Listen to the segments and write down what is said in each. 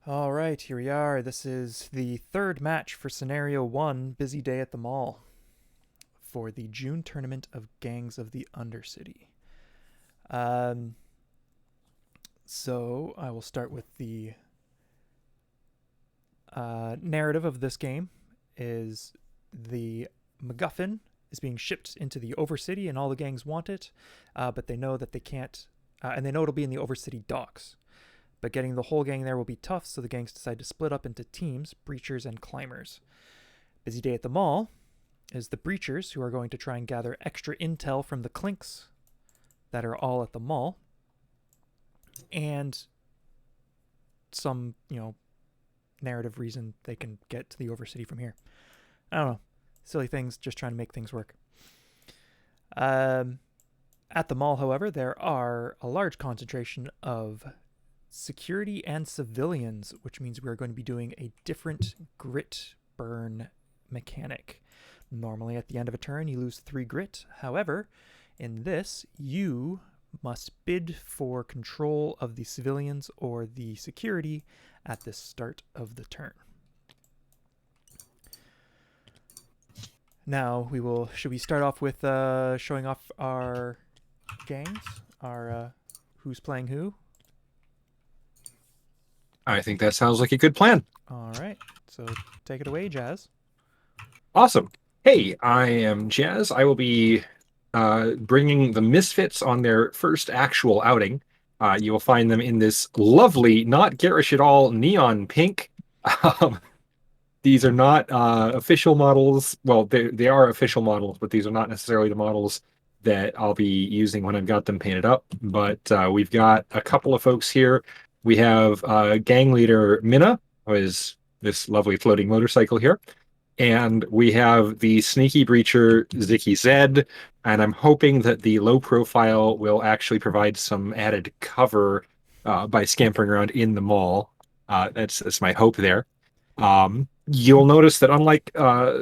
All right, here we are. This is the third match for Scenario 1, Busy Day at the Mall, for the June tournament of Gangs of the Undercity. Um, so I will start with the narrative of this game is the MacGuffin is being shipped into the Overcity and all the gangs want it, but they know that they can't, and they know it'll be in the Overcity docks. But getting the whole gang there will be tough, so the gangs decide to split up into teams, breachers and climbers. Busy Day at the Mall is the breachers, who are going to try and gather extra intel from the clinks that are all at the mall, and some, narrative reason they can get to the Overcity from here. I don't know. Silly things, just trying to make things work. At the mall, however, there are a large concentration of security and civilians, which means we are going to be doing a different grit burn mechanic. Normally, at the end of a turn, you lose 3 grit. However, in this, you must bid for control of the civilians or the security at the start of the turn. Now, should we start off with showing off our gangs? Our who's playing who? I think that sounds like a good plan. All right, so take it away, Jazz. Awesome. Hey, I am Jazz. I will be bringing the Misfits on their first actual outing. You will find them in this lovely, not garish at all, neon pink. Um, these are not official models. Well, they are official models, but these are not necessarily the models that I'll be using when I've got them painted up. But we've got a couple of folks here. We have gang leader Minna, who is this lovely floating motorcycle here. And we have the sneaky breacher Ziki Zed, and I'm hoping that the low profile will actually provide some added cover by scampering around in the mall. That's my hope there. You'll notice that unlike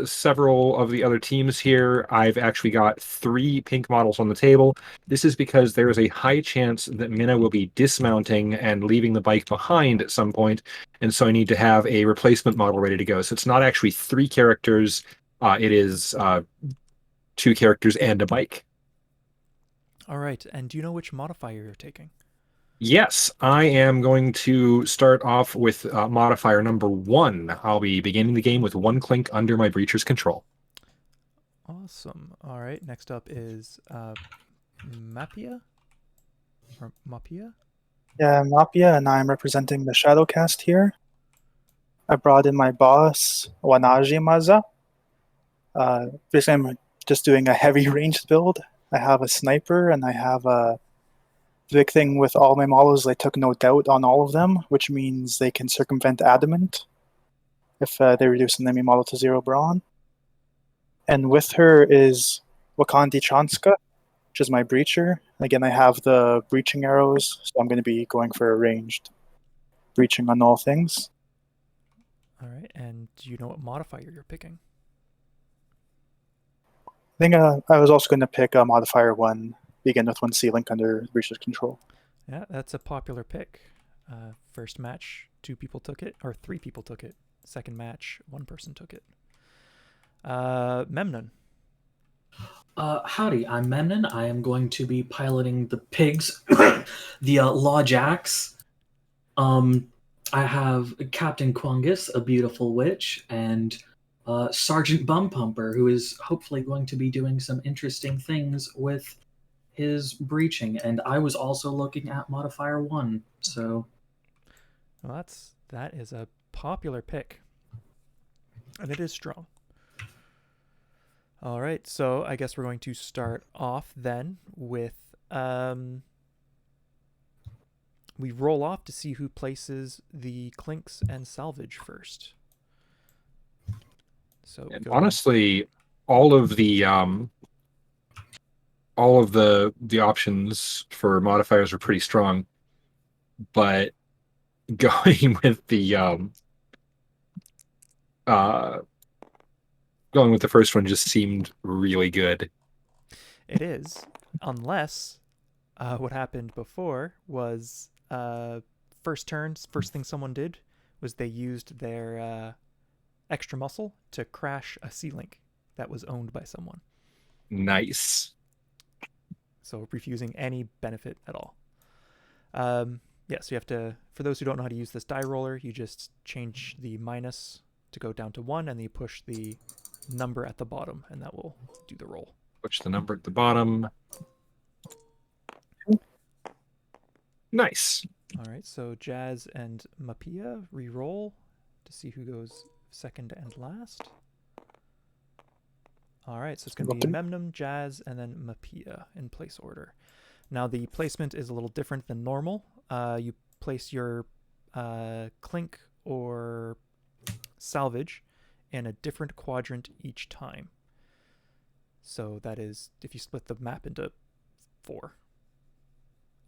several of the other teams here, I've actually got 3 pink models on the table. This is because there is a high chance that Minna will be dismounting and leaving the bike behind at some point, and so I need to have a replacement model ready to go. So it's not actually 3 characters, it is 2 characters and a bike. All right, and do you know which modifier you're taking? Yes, I am going to start off with modifier number 1. I'll be beginning the game with 1 clink under my breacher's control. Awesome. All right, next up is Mahpiya? Or Mahpiya? Yeah, I'm Mahpiya, and I'm representing the Shadowcast here. I brought in my boss, Wanaji Maza. Basically, I'm just doing a heavy ranged build. I have a sniper, and I have a big thing with all my models. I took no doubt on all of them, which means they can circumvent adamant if they reduce an enemy model to 0 brawn. And with her is Wakandi Chanska, which is my breacher. Again, I have the breaching arrows, so I'm going to be going for a ranged breaching on all things. All right, and do you know what modifier you're picking? I think I was also going to pick a modifier 1, begin with 1 C-Link under breacher's control. Yeah, that's a popular pick. First match, 2 people took it, or 3 people took it. Second match, 1 person took it. Memnun. Howdy, I'm Memnun. I am going to be piloting the pigs, the Law Jacks. I have Captain Quangus, a beautiful witch, and Sergeant Bum Pumper, who is hopefully going to be doing some interesting things with his breaching. And I was also looking at modifier 1, so... Well, that is a popular pick. And it is strong. All right, so I guess we're going to start off then with... we roll off to see who places the clinks and salvage first. So Honestly, all of the options for modifiers are pretty strong, but going with the uh going with the first one just seemed really good. it is, unless what happened before was first thing someone did was they used their extra muscle to crash a C-Link that was owned by someone. Nice. So refusing any benefit at all. Yeah, so you have to, for those who don't know how to use this die roller, you just change the minus to go down to 1, and then you push the number at the bottom, and that will do the roll. Push the number at the bottom. Nice. All right, so Jazz and Mahpiya re-roll to see who goes second and last. All right, so it's going to be Memnun, Jazz, and then Mahpiya in place order. Now the placement is a little different than normal. You place your clink or salvage in a different quadrant each time. So that is if you split the map into 4.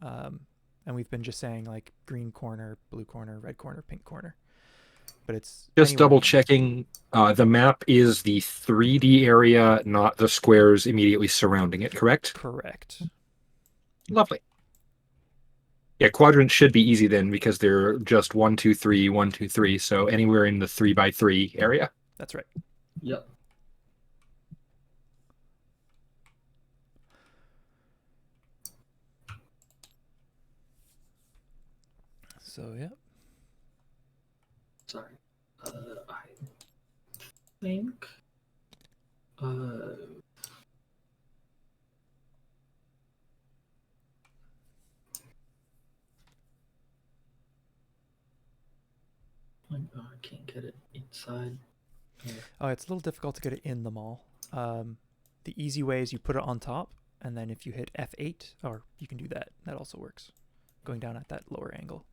And we've been just saying like green corner, blue corner, red corner, pink corner. But it's just double checking. The map is the 3D area, not the squares immediately surrounding it, correct? Correct. Lovely. Yeah, quadrants should be easy then because they're just 1, 2, 3, 1, 2, 3. So anywhere in the 3x3 area. That's right. Yep. So yeah. Sorry. I think. I can't get it inside. Oh, it's a little difficult to get it in the mall. The easy way is you put it on top, and then if you hit F8, or you can do that. That also works. Going down at that lower angle.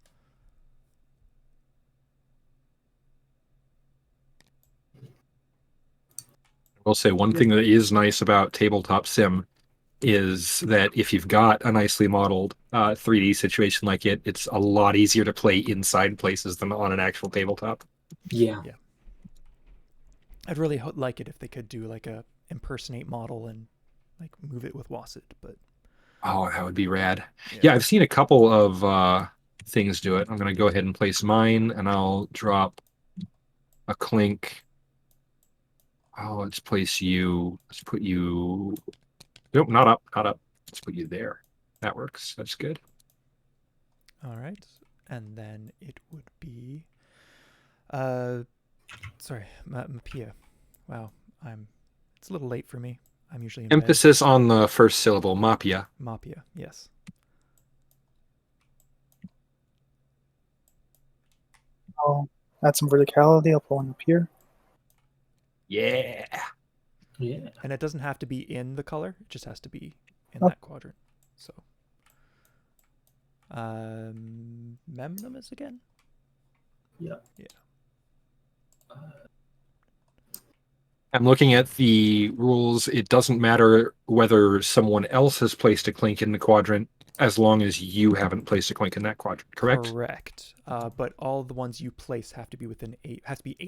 I will say one thing that is nice about tabletop sim is that if you've got a nicely modeled 3D situation like it, it's a lot easier to play inside places than on an actual tabletop. Yeah. Yeah. I'd really like it if they could do like a impersonate model and like move it with Wasset, but oh, that would be rad. Yeah, I've seen a couple of things do it. I'm going to go ahead and place mine, and I'll drop a clink. Oh, let's place you. Let's put you. Nope, not up, not up. Let's put you there. That works. That's good. all right. And then it would be sorry, Mahpiya. Wow, it's a little late for me. I'm usually in Emphasis on the first syllable, Mahpiya. Mahpiya, yes. I'll add some verticality. I'll pull one up here. Yeah. Yeah. And it doesn't have to be in the color, it just has to be in Oh. that quadrant. So Memnun is again? Yeah. Yeah. I'm looking at the rules. It doesn't matter whether someone else has placed a clink in the quadrant as long as you haven't placed a clink in that quadrant, correct? Correct. But all the ones you place have to be within 8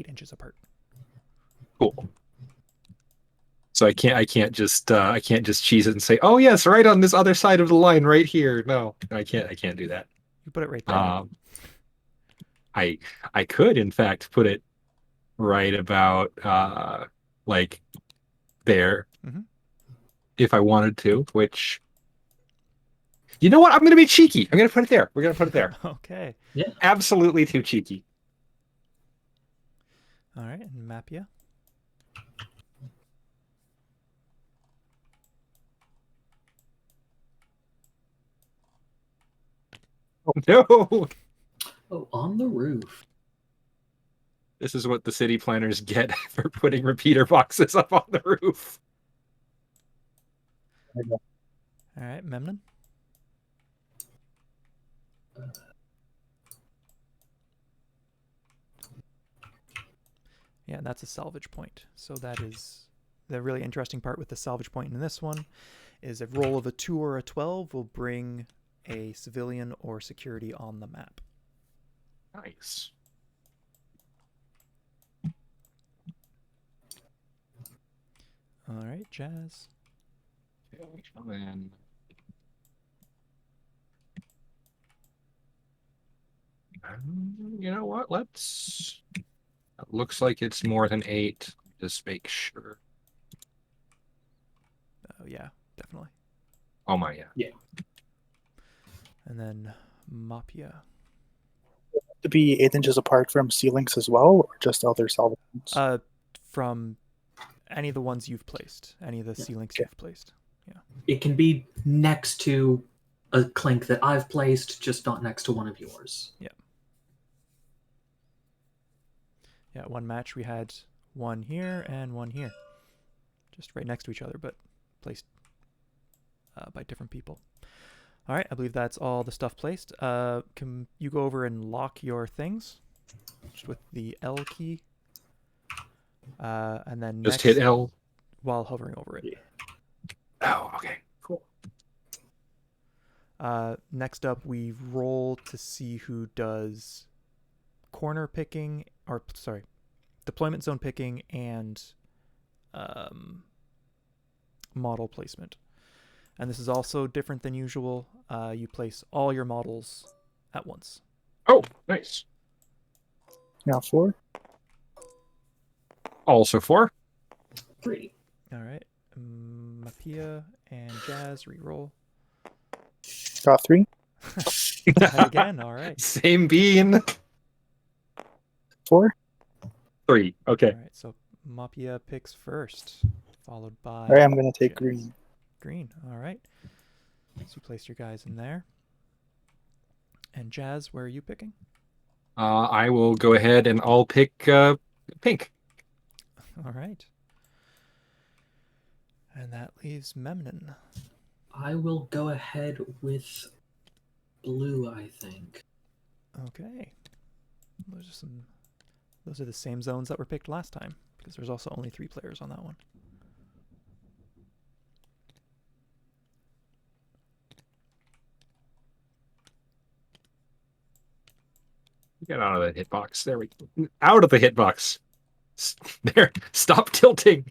inches apart. Cool. So I can't just cheese it and say, oh yes, right on this other side of the line, right here. No, I can't do that. You put it right there. I could in fact put it right about like there, if I wanted to. Which, you know what? I'm going to be cheeky. I'm going to put it there. We're going to put it there. Okay. Yeah. Absolutely too cheeky. All right, and Mahpiya. Oh no! Oh, on the roof. This is what the city planners get for putting repeater boxes up on the roof. All right, Memnun. Yeah, that's a salvage point. So that is the really interesting part with the salvage point in this one is a roll of a 2 or a 12 will bring a civilian or security on the map. Nice. All right, Jazz. And then You know what? Let's. It looks like it's more than 8. Just make sure. Oh yeah, definitely. Oh my, yeah. And then Mahpiya. To be 8 inches apart from ceilings as well, or just other solid ones? From any of the ones you've placed, any of the Yeah. ceilings Okay. you've placed. It can be next to a clink that I've placed, just not next to one of yours. Yeah, one match we had one here and one here, just right next to each other, but placed by different people. All right, I believe that's all the stuff placed. Can you go over and lock your things just with the L key? And then Just next, hit L. while hovering over it. Oh, okay. Cool. Next up, we roll to see who does corner picking, or sorry, deployment zone picking and model placement. And this is also different than usual. You place all your models at once. Oh, nice. Now 4. Also 4. 3. All right. Mahpiya and Jazz reroll. Got 3. Again, all right. Same bean. 4. 3. Okay. All right, so Mahpiya picks first, followed by All right, I'm going to take Jazz. green. Green, all right. So you place your guys in there. And Jazz, where are you picking? I will go ahead and I'll pick pink. All right. And that leaves Memnun. I will go ahead with blue, I think. Okay. Those are the same zones that were picked last time, because there's also only 3 players on that one. Get out of the hitbox. There we go. Out of the hitbox. There. Stop tilting.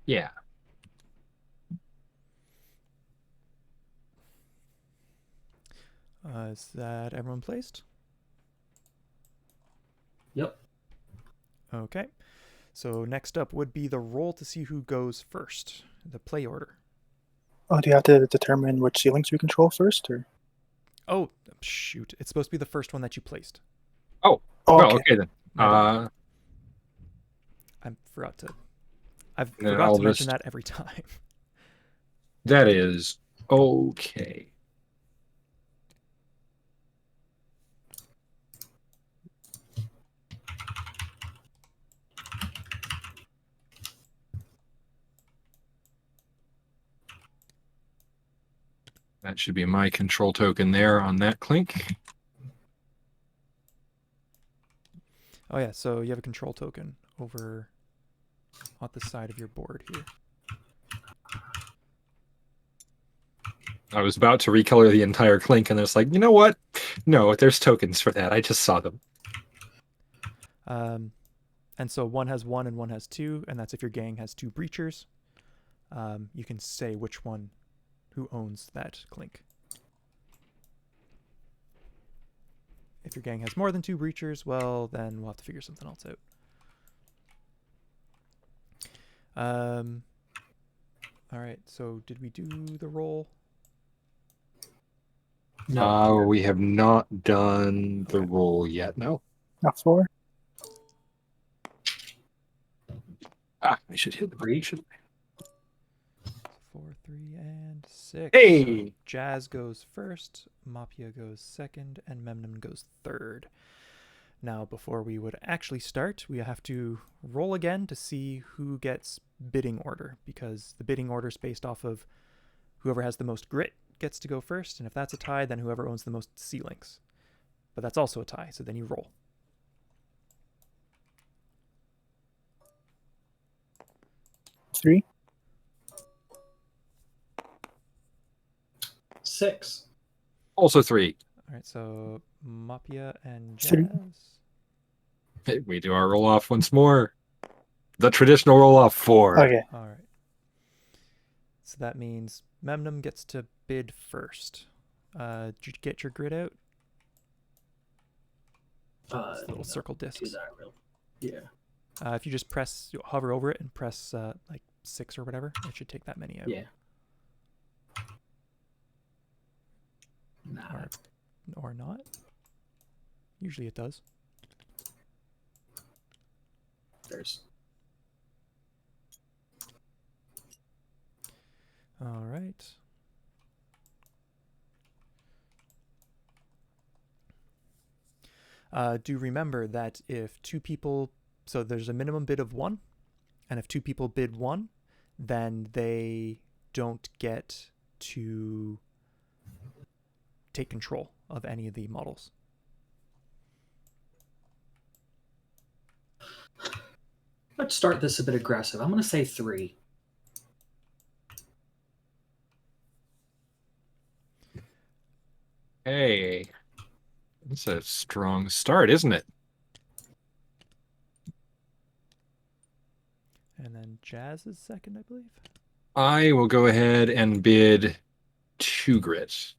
Yeah. Is that everyone placed? Yep. Okay. So next up would be the roll to see who goes first, the play order. Oh, do you have to determine which ceilings you control first, or? Oh, shoot. It's supposed to be the first one that you placed. Oh, Well, okay. okay then. My bad. I've Then forgot I'll to mention just- that every time. That is okay. That should be my control token there on that clink. Oh yeah, so you have a control token over on the side of your board here. I was about to recolor the entire clink, and it's like, you know what? No, there's tokens for that. I just saw them. And so one has 1 and one has 2, and that's if your gang has 2 breachers. You can say which one who owns that clink. If your gang has more than 2 breachers, well, then we'll have to figure something else out. All right, so did we do the roll? No. We have not done the Okay. roll yet. No. Now 4. I should hit the Breach. 4, 3, and 6. Hey! So Jazz goes first, Mahpiya goes second, and Memnun goes third. Now, before we would actually start, we have to roll again to see who gets bidding order, because the bidding order is based off of whoever has the most grit gets to go first, and if that's a tie, then whoever owns the most ceilings. But that's also a tie, so then you roll. Three. 6. Also 3. All right, so Mahpiya and Three. Jazz. Hey, we do our roll off once more. The traditional roll off 4. Okay. All right. So that means Memnun gets to bid first. Did you get your grid out? It's little No, circle do discs. that real. Yeah. If you just hover over it and press like 6 or whatever, it should take that many out. Yeah. Nah. Or not. Usually it does. There's. All right. Do remember that if 2 people, so there's a minimum bid of 1, and if 2 people bid 1, then they don't get to take control of any of the models. Let's start this a bit aggressive. I'm going to say 3. Hey, it's a strong start, isn't it? And then Jazz is second, I believe. I will go ahead and bid 2 grit.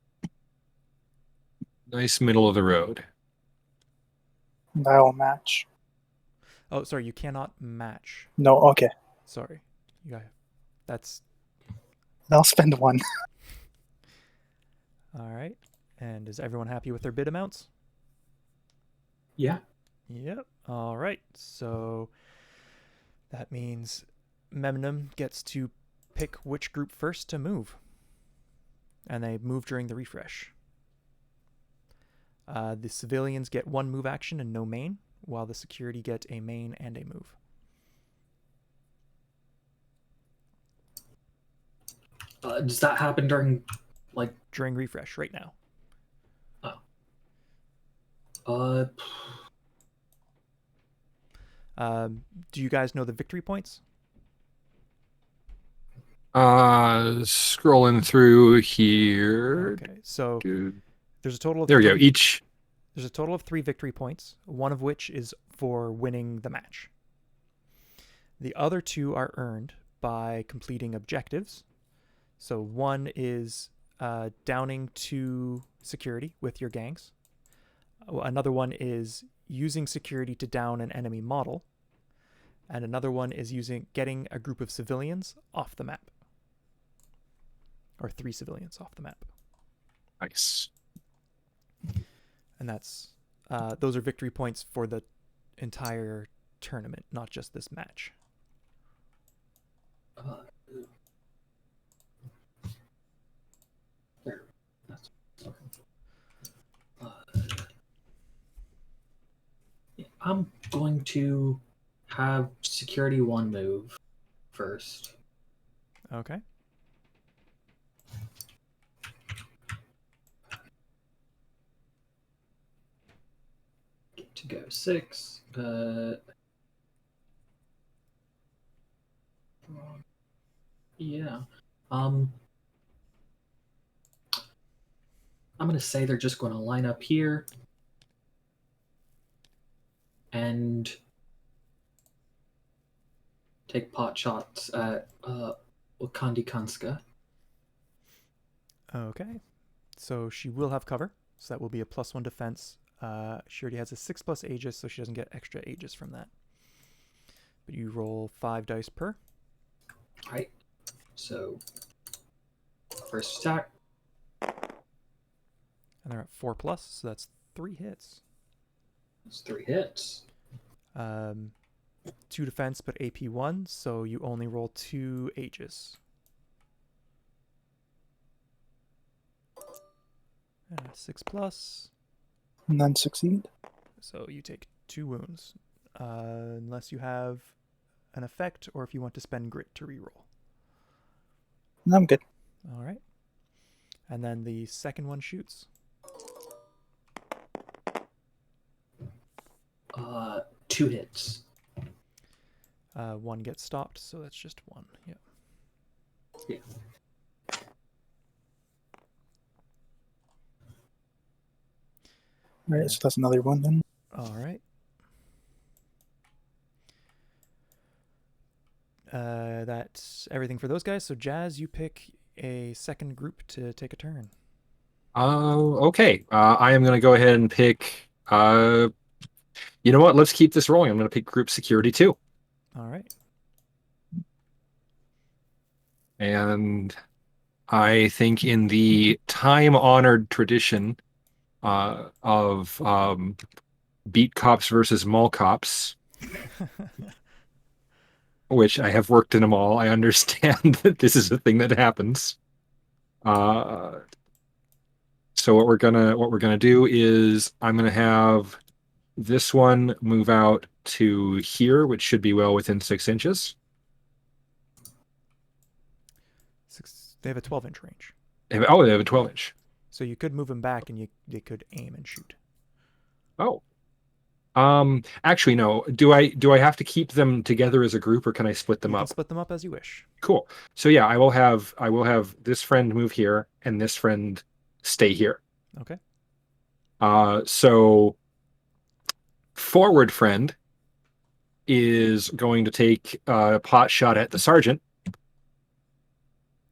Nice middle of the road. That'll match. Oh, sorry, you cannot match. No, okay. Sorry. You got that's I'll spend 1. all right. And is everyone happy with their bid amounts? Yeah. Yep. All right. So that means Memnun gets to pick which group first to move. And they move during the refresh. The civilians get 1 move action and no main, while the security get a main and a move. Does that happen during, like... During refresh, right now. Oh. Do you guys know the victory points? Scrolling through here. Okay, so Dude. there's a total of There we go. 3 Each. There's a total of 3 victory points, one of which is for winning the match. The other 2 are earned by completing objectives. So one is downing 2 security with your gangs. Another one is using security to down an enemy model. And another one is getting a group of civilians off the map. Or 3 civilians off the map. Nice. And that's those are victory points for the entire tournament, not just this match. There. That's okay. I'm going to have security 1 move first. Okay. Get to go 6. Yeah. I'm going to say they're just going to line up here and take pot shots at Wakandi Kanska. Okay. So she will have cover. So that will be a +1 defense. She already has a 6+ Aegis, so she doesn't get extra Aegis from that. But you roll 5 dice per. All right. So first attack. And they're at 4+, so that's 3 hits. That's 3 hits. 2 defense, but AP 1, so you only roll 2 Aegis. 6+. And then succeed. So you take 2 wounds. Unless you have an effect or if you want to spend grit to reroll. I'm good. All right. And then the second one shoots. 2 hits. 1 gets stopped, so that's just 1. Yeah. Yeah. All right, so that's another one then. All right. That's everything for those guys. So Jazz, you pick a second group to take a turn. Okay. I am going to go ahead and pick. You know what? Let's keep this rolling. I'm going to pick group security 2. All right. And I think in the time-honored tradition of beat cops versus mall cops, which I have worked in them all, I understand that this is a thing that happens. So what we're gonna do is I'm gonna have this one move out to here, which should be well within 6 inches. They have a 12-inch range. They have a 12-inch. So you could move them back, and they could aim and shoot. Oh. Actually, no. Do I have to keep them together as a group, or can I split them You up? can split them up as you wish. Cool. So yeah, I will have this friend move here and this friend stay here. Okay. So forward friend is going to take a pot shot at the sergeant,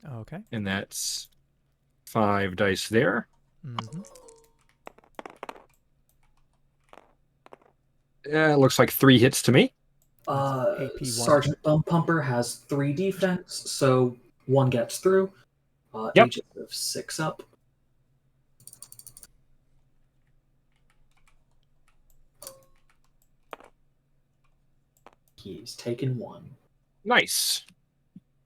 Okay. and that's 5 dice there. Mm-hmm. It looks like 3 hits to me. AP 1. Sergeant Bum Pumper has 3 defense, so 1 gets through. Yep. Agent of 6 up. He's taken 1. Nice.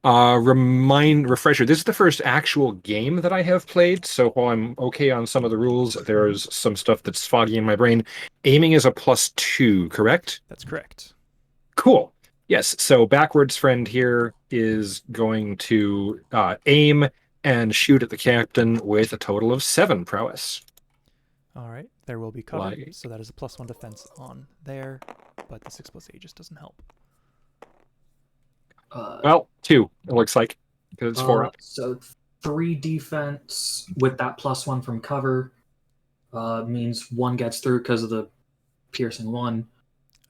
Refresher. This is the first actual game that I have played, so while I'm okay on some of the rules, there's some stuff that's foggy in my brain. Aiming is a +2, correct? That's correct. Cool. Yes, so backwards friend here is going to aim and shoot at the captain with a total of 7 prowess. All right. There will be cover, so that is a +1 defense on there, but the 6+8 just doesn't help. Well, 2, it looks like, because it's 4 up. So 3 defense with that +1 from cover means 1 gets through because of the piercing 1.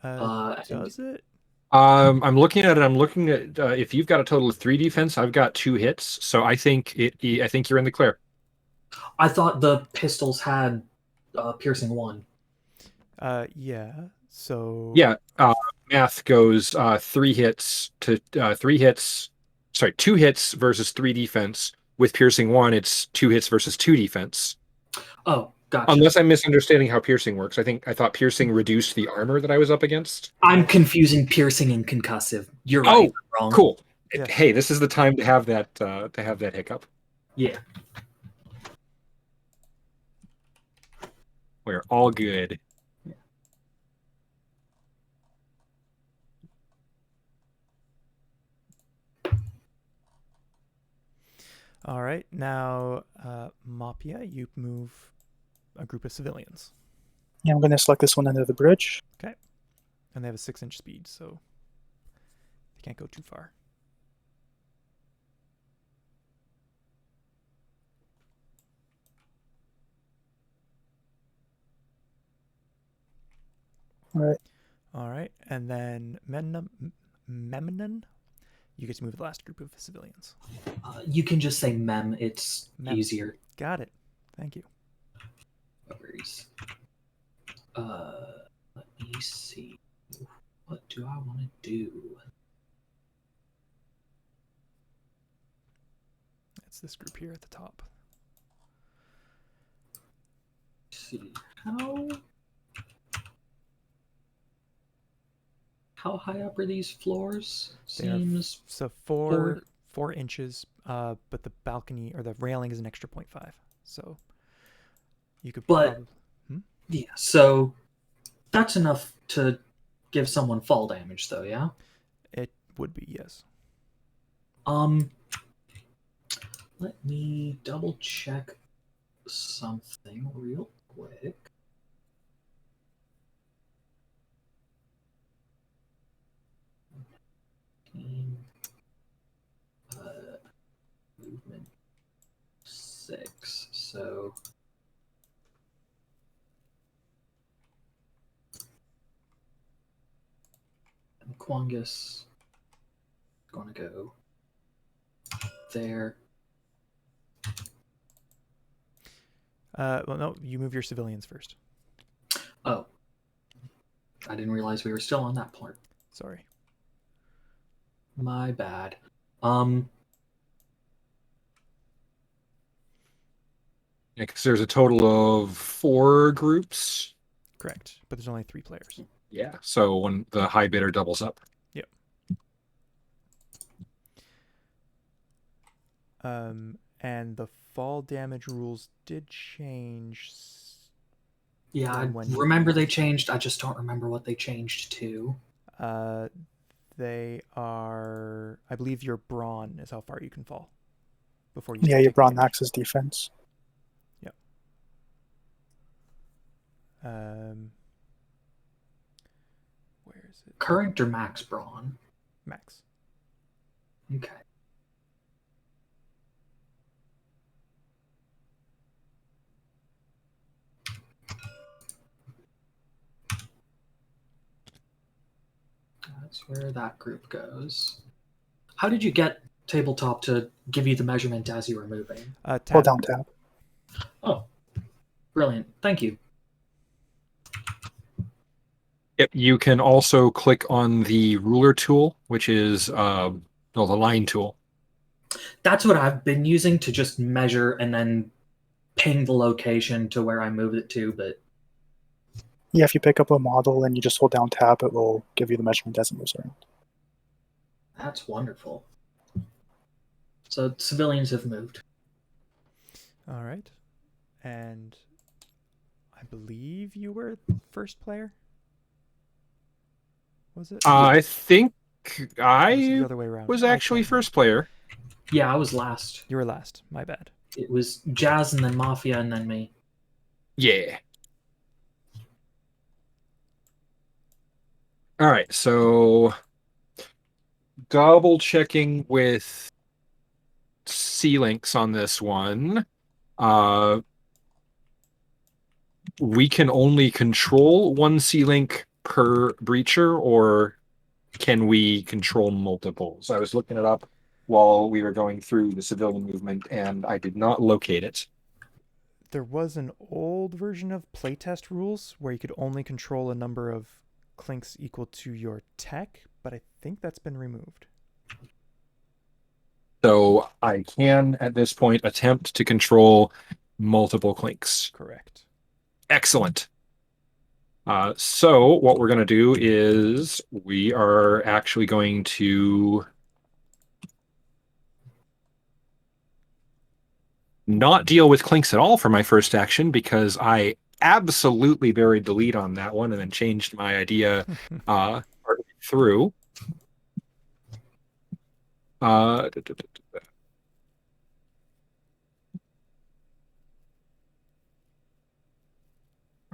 Does it? I'm looking at it. I'm looking at if you've got a total of 3 defense, I've got 2 hits, so I think you're in the clear. I thought the pistols had piercing 1. Yeah. So Yeah, math goes 3 hits to 3 hits. Sorry, 2 hits versus 3 defense. With piercing 1, it's 2 hits versus 2 defense. Oh, gotcha. Unless I'm misunderstanding how piercing works. I thought piercing reduced the armor that I was up against. I'm confusing piercing and concussive. You're right. I'm wrong. Cool. Yeah. Hey, this is the time to have that hiccup. Yeah. We're all good. All right. Now, Mahpiya, you move a group of civilians. Yeah, I'm going to select this one under the bridge. Okay. And they have a 6-inch speed, so they can't go too far. All right. All right. And then Memnun, you get to move the last group of civilians. You can just say mem. It's Mem. easier. Got it. Thank you. No worries. Let me see. What do I want to do? It's this group here at the top. Let's see. How high up are these floors? Seems so 4 inches, but the balcony or the railing is an extra 0.5. So you could yeah, so that's enough to give someone fall damage though, yeah? It would be, yes. Let me double check something real quick. Movement 6. So Quangus gonna go there. Well, no, you move your civilians first. Oh, I didn't realize we were still on that part. Sorry. My bad. Yeah, because there's a total of 4 groups. Correct, but there's only 3 players. Yeah, so when the high bidder doubles up. Yep. And the fall damage rules did change. Yeah, I When you- remember they changed. I just don't remember what they changed to. They are, I believe, your brawn is how far you can fall before you. Yeah, start your taking brawn damage. maxes defense. Yep. Where is it? Current or max brawn? Max. Okay. That's where that group goes. How did you get tabletop to give you the measurement as you were moving? Hold Tab. down tab. Oh, brilliant. Thank you. Yep, you can also click on the ruler tool, which is the line tool. That's what I've been using to just measure and then ping the location to where I moved it to, but Yeah, if you pick up a model and you just hold down tab, it will give you the measurement as it moves around. that's wonderful. So civilians have moved. All right. And I believe you were first player? Was it? I think Or was it I the other way around? was I actually can't remember. first player. Yeah, I was last. You were last. My bad. It was Jazz and then Mahpiya and then me. Yeah. All right, so double checking with C-links on this one. We can only control one C-link per breacher, or can we control multiples? I was looking it up while we were going through the civilian movement, and I did not locate it. There was an old version of playtest rules where you could only control a number of clinks equal to your tech, but I think that's been removed. So I can, at this point, attempt to control multiple clinks. Correct. Excellent. So what we're going to do is we are actually going to not deal with clinks at all for my first action, because I absolutely buried the lead on that one and then changed my idea partway through.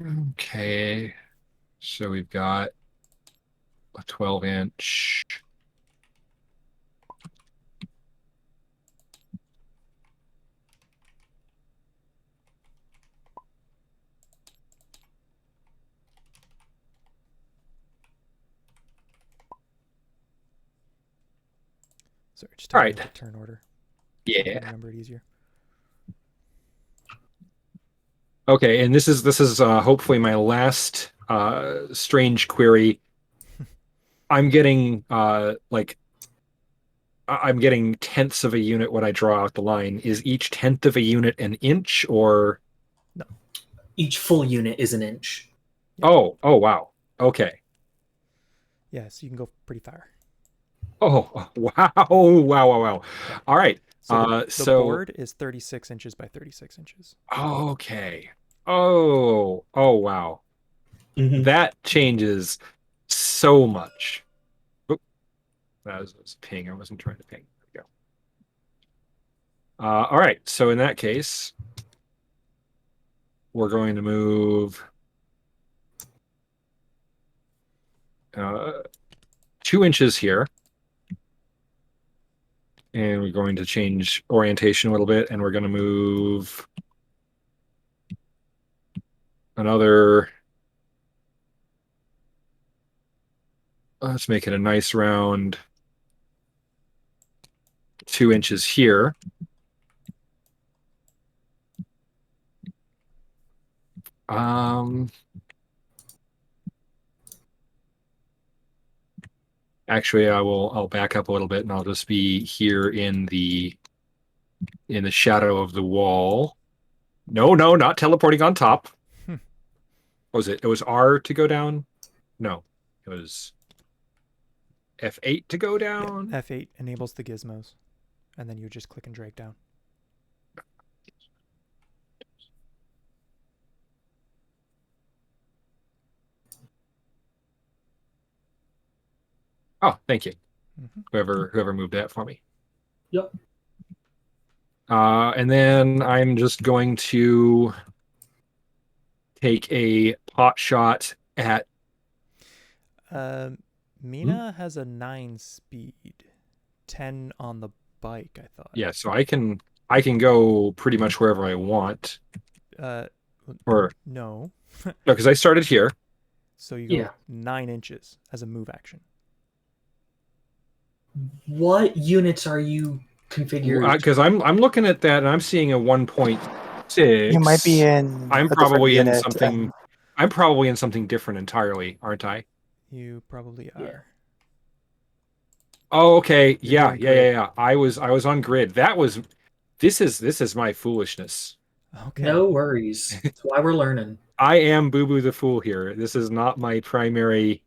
Okay, so we've got a 12-inch. Sorry, just All talking right. about the turn order. Yeah. I can remember it easier. Okay, and this is hopefully my last strange query. I'm getting I'm getting tenths of a unit when I draw out the line. Is each tenth of a unit an inch, or? No. Each full unit is an inch. Yeah. Oh wow. Okay. Yeah, so you can go pretty far. Oh wow. Yeah. All right. So the So board is 36 inches by 36 inches. okay. Oh wow. Mhm. That changes so much. Oop, that was a ping. I wasn't trying to ping. There we go. All right. So in that case, we're going to move 2 inches here. And we're going to change orientation a little bit, and we're going to move another Let's make it a nice round 2 inches here. Actually, I'll back up a little bit and I'll just be here in the shadow of the wall. No, not teleporting on top. What was it? It was R to go down? No. It was F8 to go down. Yeah, F8 enables the gizmos. And then you just click and drag down. Oh, thank you. Mm-hmm. Whoever moved that for me. Yep. And then I'm just going to take a pot shot at. Mina has a 9 speed, 10 on the bike, I thought. Yeah, so I can go pretty much wherever I want. Or no, because I started here. So you go 9 inches as a move action. What units are you configured? Because I'm looking at that and I'm seeing a 1.6. You might be in. I'm probably in something. I'm probably in something different entirely, aren't I? You probably are. Oh, okay. Yeah. I was on grid. This is my foolishness. Okay. No worries. That's why we're learning. I am Boo Boo the Fool here. This is not my primary.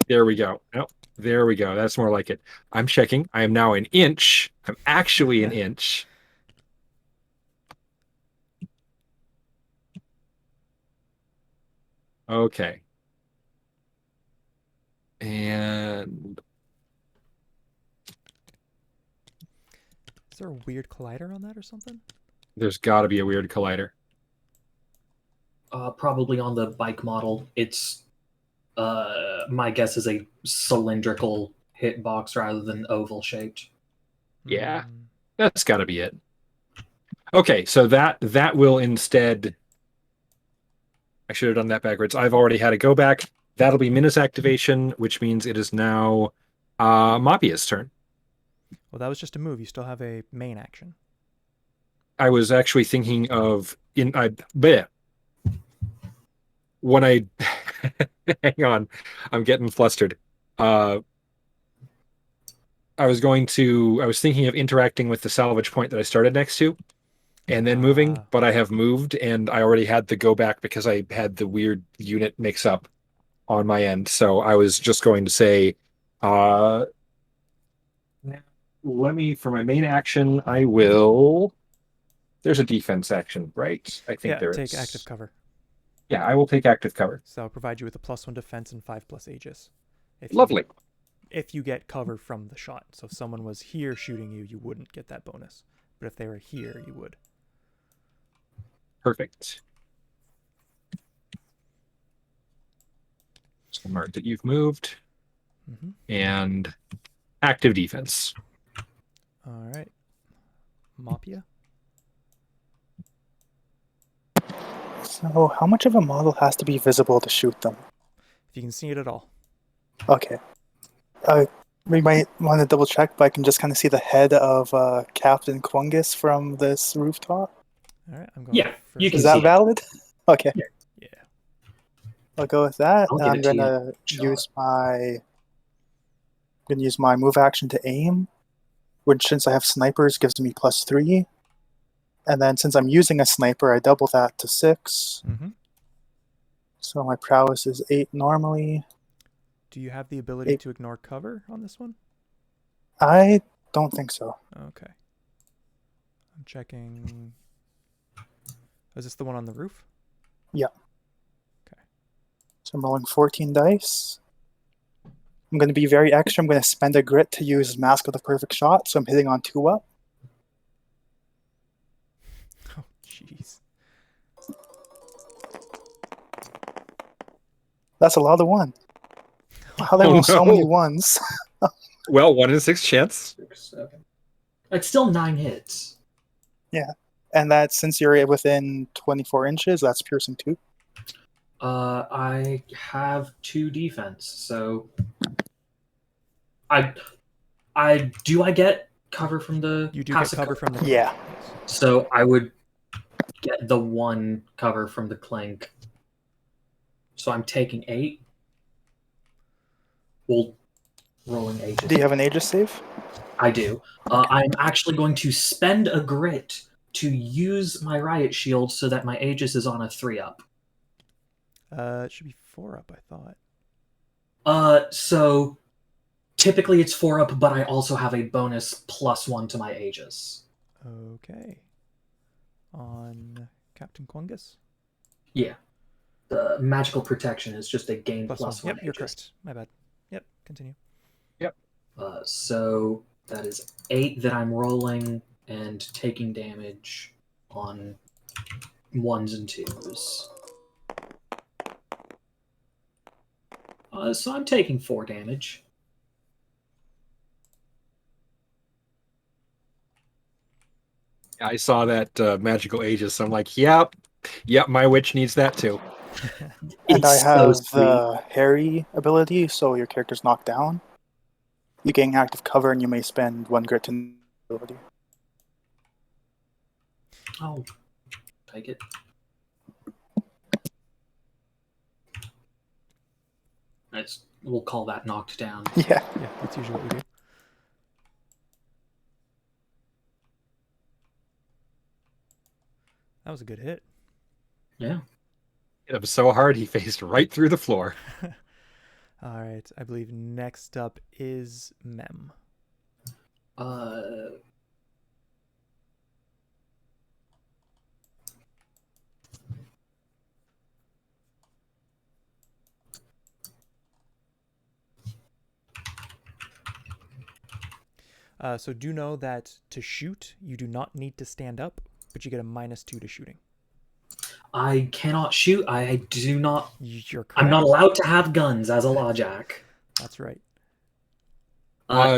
There we go. Nope. There we go. That's more like it. I'm checking. I am now an inch. I'm actually an inch. Okay. And is there a weird collider on that or something? There's got to be a weird collider. Probably on the bike model. It's my guess is a cylindrical hitbox rather than oval shaped. Yeah, that's got to be it. Okay, so that will instead. I should have done that backwards. I've already had a go back. That'll be Mina's activation, which means it is now Mahpiya's turn. Well, that was just a move. You still have a main action. I was actually thinking of when I hang on, I'm getting flustered. I was thinking of interacting with the salvage point that I started next to and then moving, but I have moved and I already had the go back because I had the weird unit mix up on my end. So I was just going to say, for my main action, I will. There's a defense action, right? I think there is. Take active cover. Yeah, I will take active cover. So I'll provide you with a +1 defense and 5+ Aegis. Lovely. If you get cover from the shot. So if someone was here shooting you, you wouldn't get that bonus. But if they were here, you would. Perfect. So mark that you've moved. Mm-hmm. And active defense. All right. Mahpiya? So how much of a model has to be visible to shoot them? If you can see it at all. Okay. We might want to double check, but I can just kind of see the head of Captain Quangus from this rooftop. All right, I'm going. Yeah, you can Is that valid? Okay. Yeah. I'll go with that. I'll And give I'm it to gonna you. use my move action to aim, which since I have snipers gives me +3. And then since I'm using a sniper, I double that to 6. Mm-hmm. So my prowess is 8 normally. Do you have the ability to ignore cover on this one? I don't think so. Okay. I'm checking. Is this the one on the roof? Yeah. Okay. So I'm rolling 14 dice. I'm going to be very extra. I'm going to spend a grit to use Mask of the Perfect Shot, so I'm hitting on 2 up. Oh, jeez. That's a lot of 1. How did I roll so many 1s? Well, 1 in 6 chance. 6, 7. It's still 9 hits. Yeah. And that since you're within 24 inches, that's piercing 2. I have 2 defense, so I get cover from the You do get passive cover from the Yeah. clink. Yes. So I would get the 1 cover from the clink. So I'm taking 8. Well, rolling Aegis. Do you have an Aegis save? I do. I'm actually going to spend a grit to use my riot shield so that my Aegis is on a 3-up. It should be 4-up, I thought. So typically it's 4-up, but I also have a bonus +1 to my Aegis. Okay. On Captain Quangus? Yeah. The magical protection is just a gain +1 +1. Yep, Aegis. you're correct. My bad. Yep, continue. So that is 8 that I'm rolling and taking damage on 1s and 2s. So I'm taking 4 damage. I saw that magical Aegis. I'm like, yep, my witch needs that too. And I It's have so sweet. the Harry ability, so your character's knocked down. You gain active cover, and you may spend 1 grit to ability. Oh, take it. We'll call that knocked down. Yeah. Yeah, that's usually what we do. That was a good hit. Yeah. Hit him so hard he faced right through the floor. All right, I believe next up is Mem. So do know that to shoot, you do not need to stand up, but you get a -2 to shooting. I cannot shoot. I do not. You're correct. I'm not allowed to have guns as a lawjack. That's right. How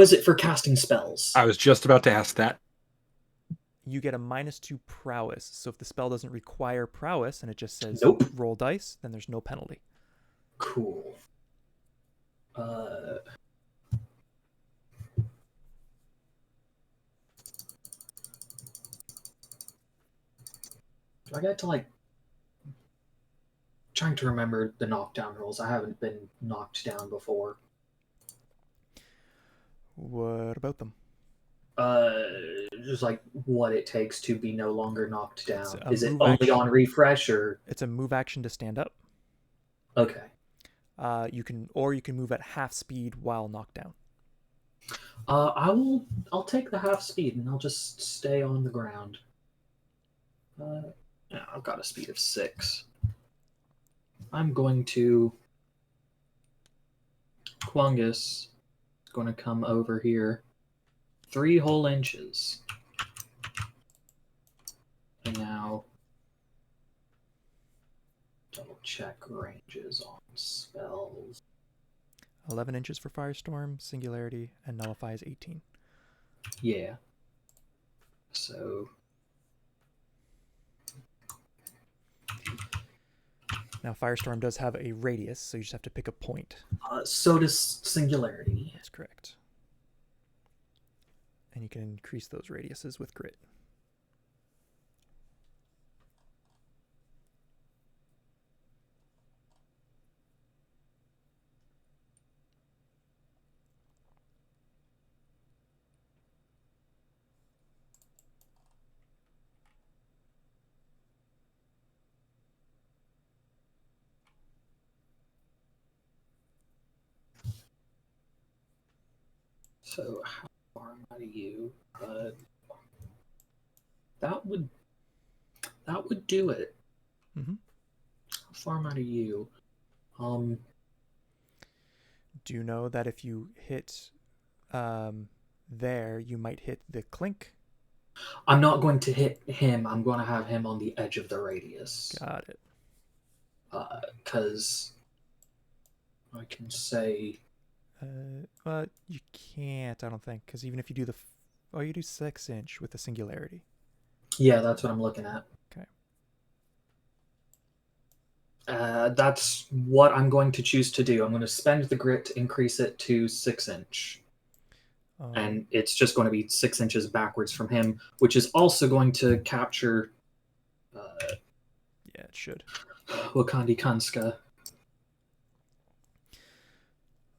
is it for casting spells? I was just about to ask that. You get a -2 prowess. So if the spell doesn't require prowess and it just says Nope. roll dice, then there's no penalty. Cool. Do I get to trying to remember the knockdown rolls? I haven't been knocked down before. What about them? Just what it takes to be no longer knocked down. a Is it move only action. on refresh or? It's a move action to stand up. Okay. You can move at half speed while knocked down. I'll take the half speed and I'll just stay on the ground. Yeah, I've got a speed of 6. I'm going to Quangus is going to come over here 3 whole inches. And now double check ranges on spells. 11 inches for Firestorm, Singularity, and Nullify is 18. Yeah. So now Firestorm does have a radius, so you just have to pick a point. So does Singularity. That's correct. And you can increase those radiuses with grit. So how far am I to you? That would do it. Mm-hmm. How far am I to you? Do you know that if you hit there, you might hit the clink? I'm not going to hit him. I'm going to have him on the edge of the radius. Got it. Because I can say... Well, you can't, I don't think, because even if you do you do 6 inch with the Singularity. Yeah, that's what I'm looking at. Okay. That's what I'm going to choose to do. I'm going to spend the grit to increase it to 6 inch. And it's just going to be 6 inches backwards from him, which is also going to capture Yeah, it should. Wakandi Kanska.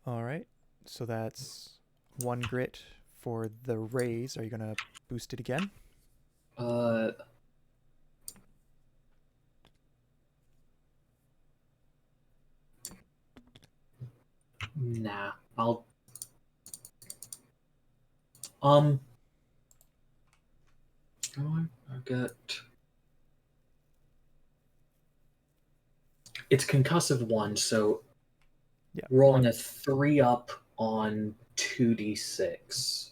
All right. So that's 1 grit for the raise. Are you going to boost it again? Nah. I'll I got it's concussive 1, so Yeah. rolling a 3 up on 2d6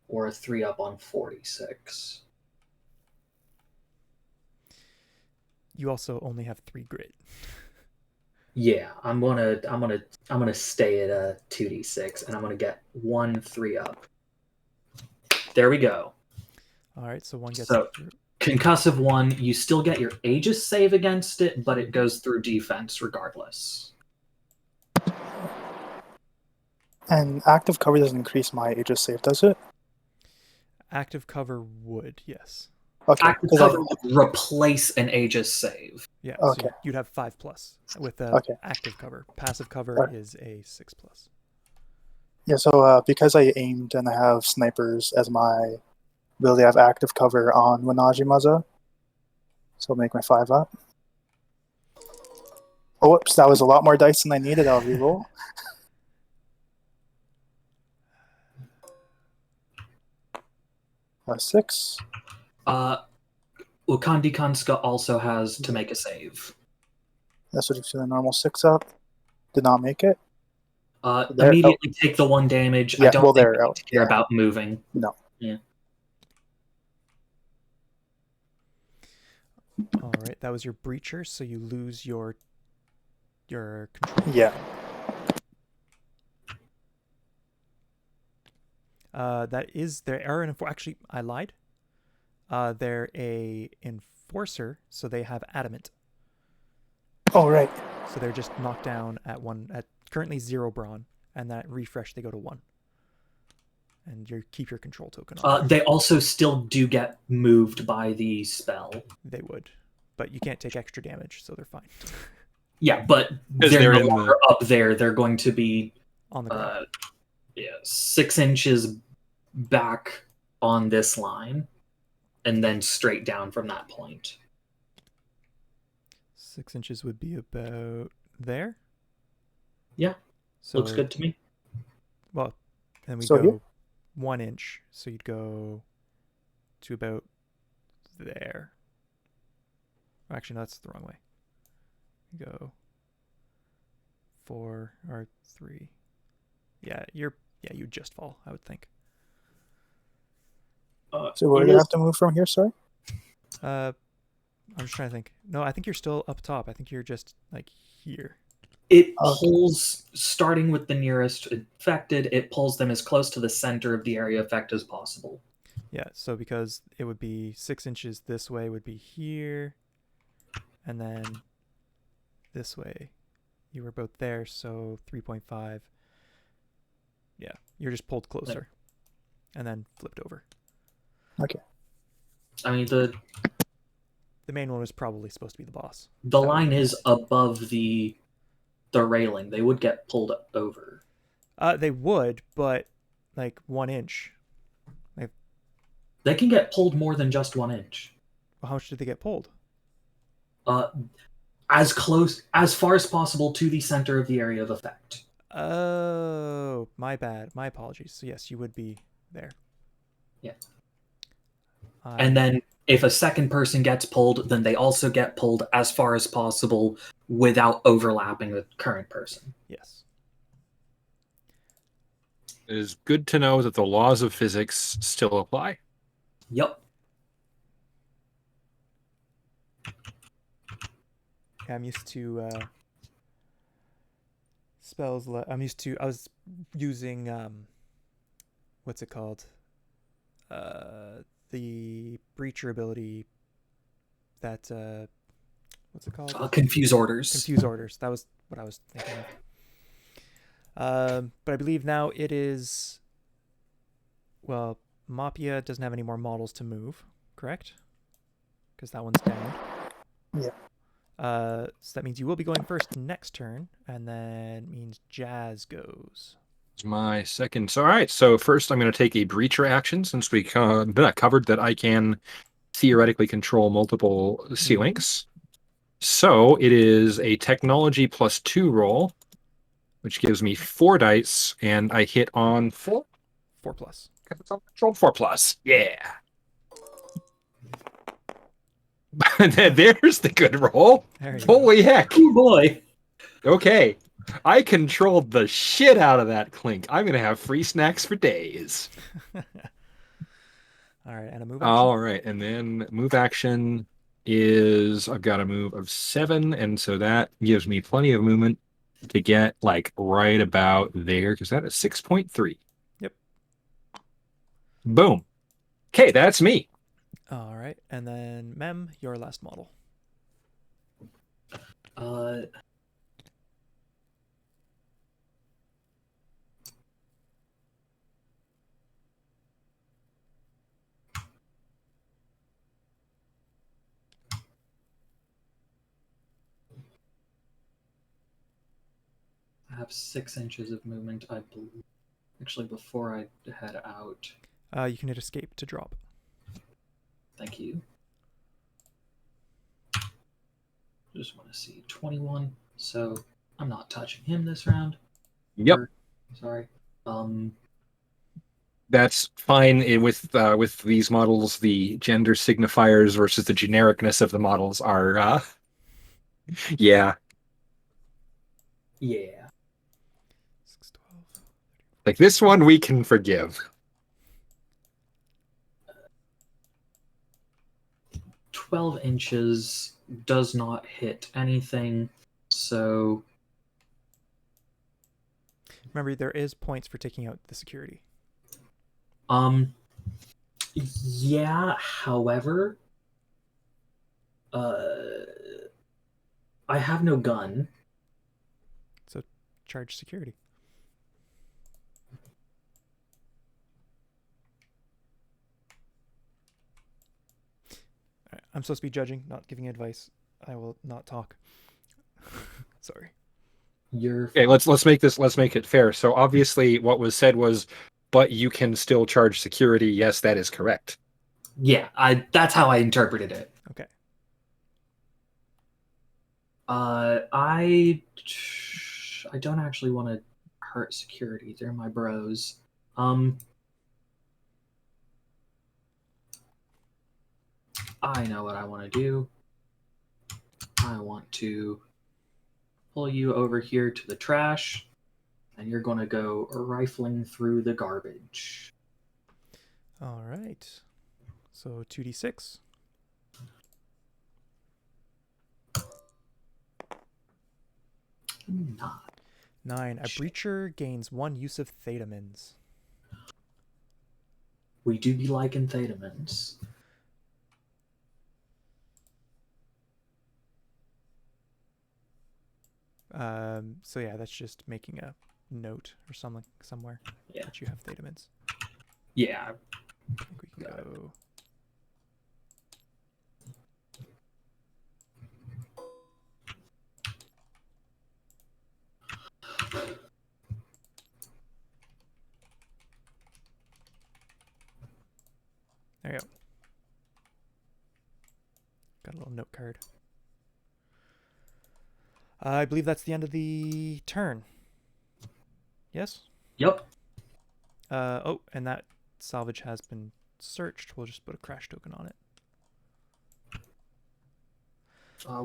or a 3 up on 46. You also only have 3 grit. Yeah, I'm gonna stay at a 2d6 and I'm gonna get 1 3 up. There we go. All right, so 1 gets So through. concussive 1, you still get your Aegis save against it, but it goes through defense regardless. And active cover doesn't increase my Aegis save, does it? Active cover would, yes. Okay. Active cover would replace an Aegis save. Yeah, Okay. so you'd have 5+ with Okay. active cover. Passive cover Alright. is a 6+. Yeah, so because I aimed and I have snipers as my ability, I have active cover on Wanajimaza. So I'll make my 5 up. Oh, whoops, that was a lot more dice than I needed. I'll reroll. A 6. Wakandi Kanska also has to make a save. That's what you a normal 6 up. Did not make it. Immediately take the 1 damage. Yeah, I don't well, think they're we out. need to care Yeah. about moving. No. Yeah. All right, that was your breacher, so you lose your control. Yeah. That is there are actually I lied. They're a enforcer, so they have adamant. Oh, right. So they're just knocked down at currently 0 brawn, and that refresh they go to 1. And you keep your control token on. They also still do get moved by the spell. They would, but you can't take extra damage, so they're fine. Yeah, but Because they're no they're in longer up there. They're going to be On the ground. 6 inches back on this line, and then straight down from that point. 6 inches would be about there. Yeah, So, looks good to me. Well, then we So go here? 1 inch, so you'd go to about there. Actually, no, that's the wrong way. You go 4 or 3. Yeah, you just fall, I would think. So where do you have to move from here, sorry? I'm just trying to think. No, I think you're still up top. I think you're just like here. It pulls, starting with the nearest affected, it pulls them as close to the center of the area effect as possible. Yeah, so because it would be 6 inches this way would be here, and then this way you were about there, so 3.5. Yeah, you're just pulled closer, and then flipped over. Okay. I mean, the main one was probably supposed to be the boss. line is above the railing. They would get pulled over. They would, but like 1 inch. They can get pulled more than just 1 inch. Well, how much did they get pulled? As far as possible to the center of the area of effect. Oh, my bad. My apologies. So yes, you would be there. Yeah. And then if a second person gets pulled, then they also get pulled as far as possible without overlapping the current person. Yes. It is good to know that the laws of physics still apply. Yep. Yeah, I'm used to spells. I was using what's it called? The breacher ability that What's it called? Confuse orders. Confuse orders. That was what I was thinking of. But I believe now it is. Well, Mahpiya doesn't have any more models to move, correct? Because that one's down. Yeah. So that means you will be going first next turn, and then means Jazz goes. It's my second. So, all right. So first, I'm going to take a breacher action since we covered that I can theoretically control multiple C-links. So it is a technology +2 roll, which gives me 4 dice, and I hit on 4. 4+. Control 4+. Yeah. There's the good roll. There you go. Holy heck. Oh boy. Okay. I controlled the shit out of that clink. I'm going to have free snacks for days. All right, and a move action. All right. And then move action is I've got a move of 7. And so that gives me plenty of movement to get like right about there because that is 6.3. Yep. Boom. Okay. That's me. All right, and then Mem, your last model. I have 6 inches of movement, I believe. Actually, before I head out. You can hit escape to drop. Thank you. Just want to see 21. So I'm not touching him this round. Yep. Sorry. That's fine with these models. The gender signifiers versus the genericness of the models are, yeah. Yeah. 6, 12. Like this one we can forgive. 12 inches does not hit anything, so Remember, there is points for taking out the security. yeah, however, I have no gun. So charge security. All right, I'm supposed to be judging, not giving advice. I will not talk. Sorry. Okay, let's make it fair. So obviously what was said was, but you can still charge security. Yes, that is correct. Yeah, that's how I interpreted it. Okay. I don't actually want to hurt security. They're my bros. I know what I want to do. I want to pull you over here to the trash, and you're going to go rifling through the garbage. All right. So 2d6. 9. A breacher gains 1 use of Thedamins. We do be liking Thedamins. So yeah, that's just making a note or something somewhere that you have Thedamins. Yeah. I think we can go. There you go. Got a little note card. I believe that's the end of the turn. Yes? Yep. Oh, and that salvage has been searched. We'll just put a crash token on it.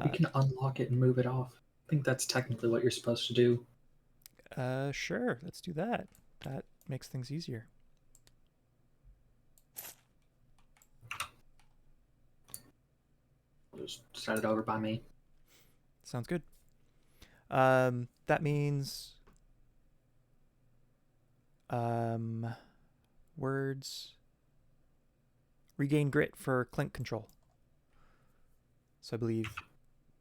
We can unlock it and move it off. I think that's technically what you're supposed to do. Sure. Let's do that. That makes things easier. Just set it over by me. Sounds good. That means words regain grit for clink control. So I believe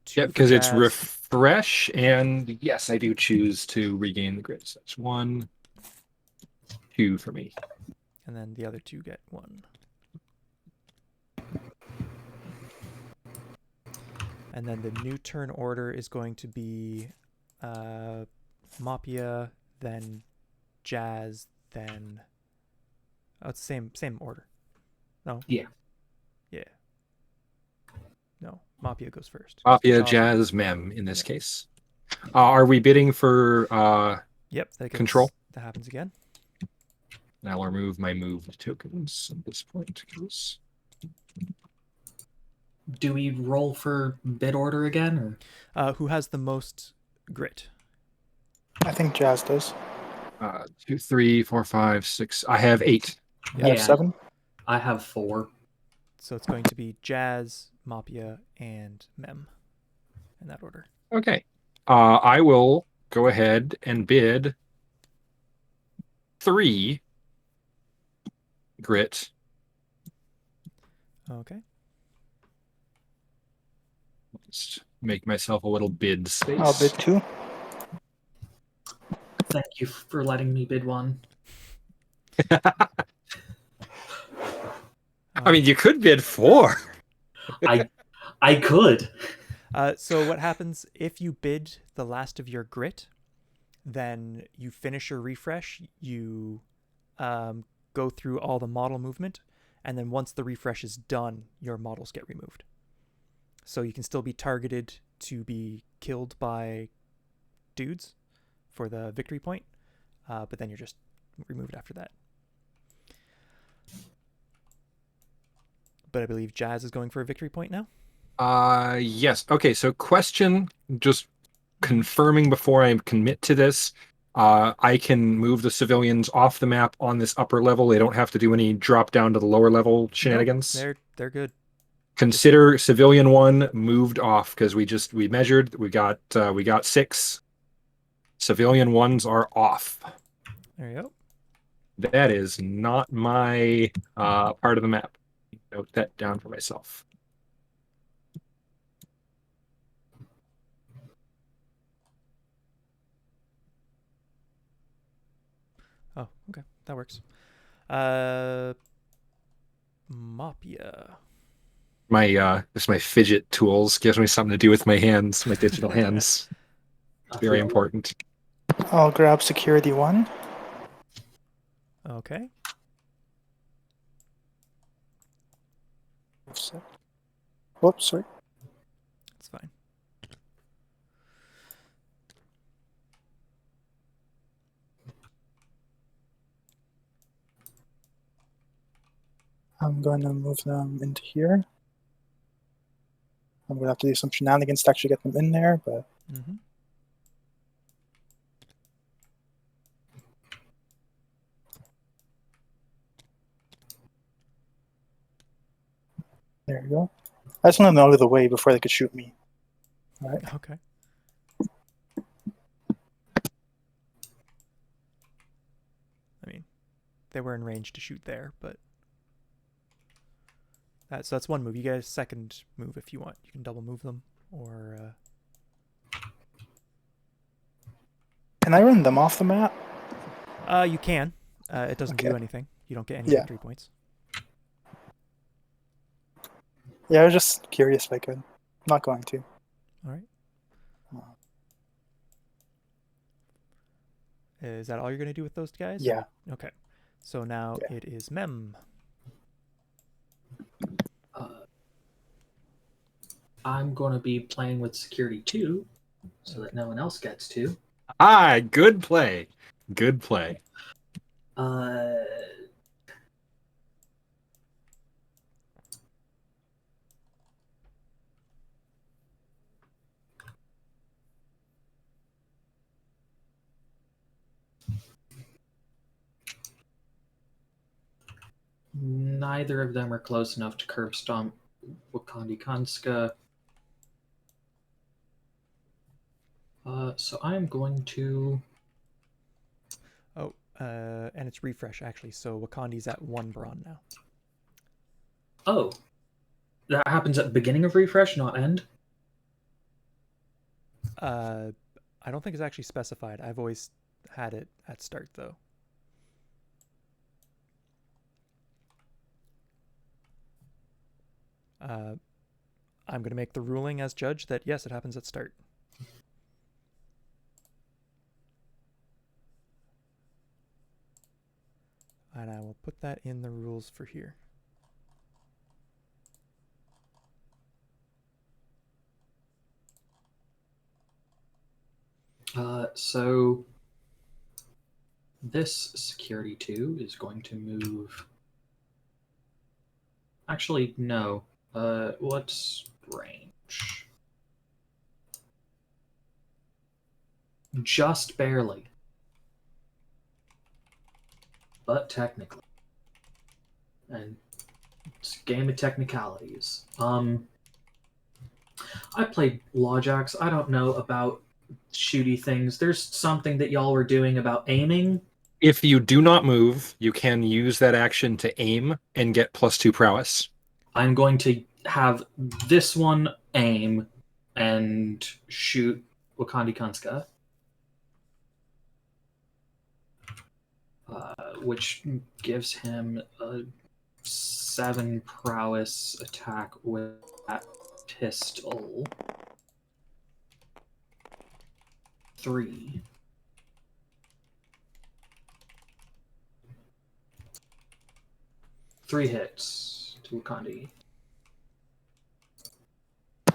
2 Yep, for because it's Jazz. refresh, and yes, I do choose to regain the grit. So that's 1, 2 for me. And then the other 2 get 1. And then the new turn order is going to be Mahpiya, then Jazz, then... Oh, it's the same order. No? Yeah. Yeah. No, Mahpiya goes first. Mahpiya, Awesome. Jazz, Mem in this case. Are we bidding for Yep, that gets, control? That happens again. Now I'll remove my moved tokens at this point. Do we roll for bid order again, or Who has the most grit? I think Jazz does. 2, 3, 4, 5, 6. I have 8. I have 7. I have 4. So it's going to be Jazz, Mahpiya, and Mem in that order. Okay. I will go ahead and bid 3 grit. Okay. Just make myself a little bid space. I'll bid 2. Thank you for letting me bid 1. I mean, you could bid 4. I could. So what happens if you bid the last of your grit, then you finish your refresh, you go through all the model movement, and then once the refresh is done, your models get removed. So you can still be targeted to be killed by dudes for the victory point, but then you're just removed after that. But I believe Jazz is going for a victory point now. Yes. Okay, so question, just confirming before I commit to this. I can move the civilians off the map on this upper level. They don't have to do any drop down to the lower level shenanigans. Nope, they're good. Consider civilian 1 moved off because we measured. We got 6. Civilian 1s are off. There you go. That is not my part of the map. Note that down for myself. Oh, okay. That works. Mahpiya. Just my fidget tools gives me something to do with my hands, my digital hands. Very important. I'll grab security 1. Okay. Whoops, sorry. That's fine. I'm going to move them into here. I'm going to have to do some shenanigans to actually get them in there, but Mm-hmm. there you go. I just want them out of the way before they could shoot me. All right. Okay. I mean, they were in range to shoot there, but so that's one move. You get a second move if you want. You can double move them, or Can I run them off the map? you can. It doesn't do Okay. anything. You don't get any Yeah. victory points. Yeah, I was just curious if I could. I'm not going to. All right. Is that all you're going to do with those guys? Yeah. Okay. So now Yeah. it is Mem. I'm going to be playing with security 2, so that no one else gets to. Good play. Good play. Neither of them are close enough to curb stomp Wakandi Kanska. So I'm going to... Oh, and it's refresh, actually. So Wakandi's at 1 brawn now. Oh. That happens at the beginning of refresh, not end? I don't think it's actually specified. I've always had it at start, though. I'm going to make the ruling as judge that, yes, it happens at start. And I will put that in the rules for here. So this security 2 is going to move. Actually, no. What's range? Just barely. But technically. And it's a game of technicalities. I played Lawjacks. I don't know about shooty things. There's something that y'all were doing about aiming. If you do not move, you can use that action to aim and get +2 prowess. I'm going to have this one aim and shoot Wakandi Kanska. Which gives him a 7 prowess attack with that pistol. 3. Three hits to Wakandi.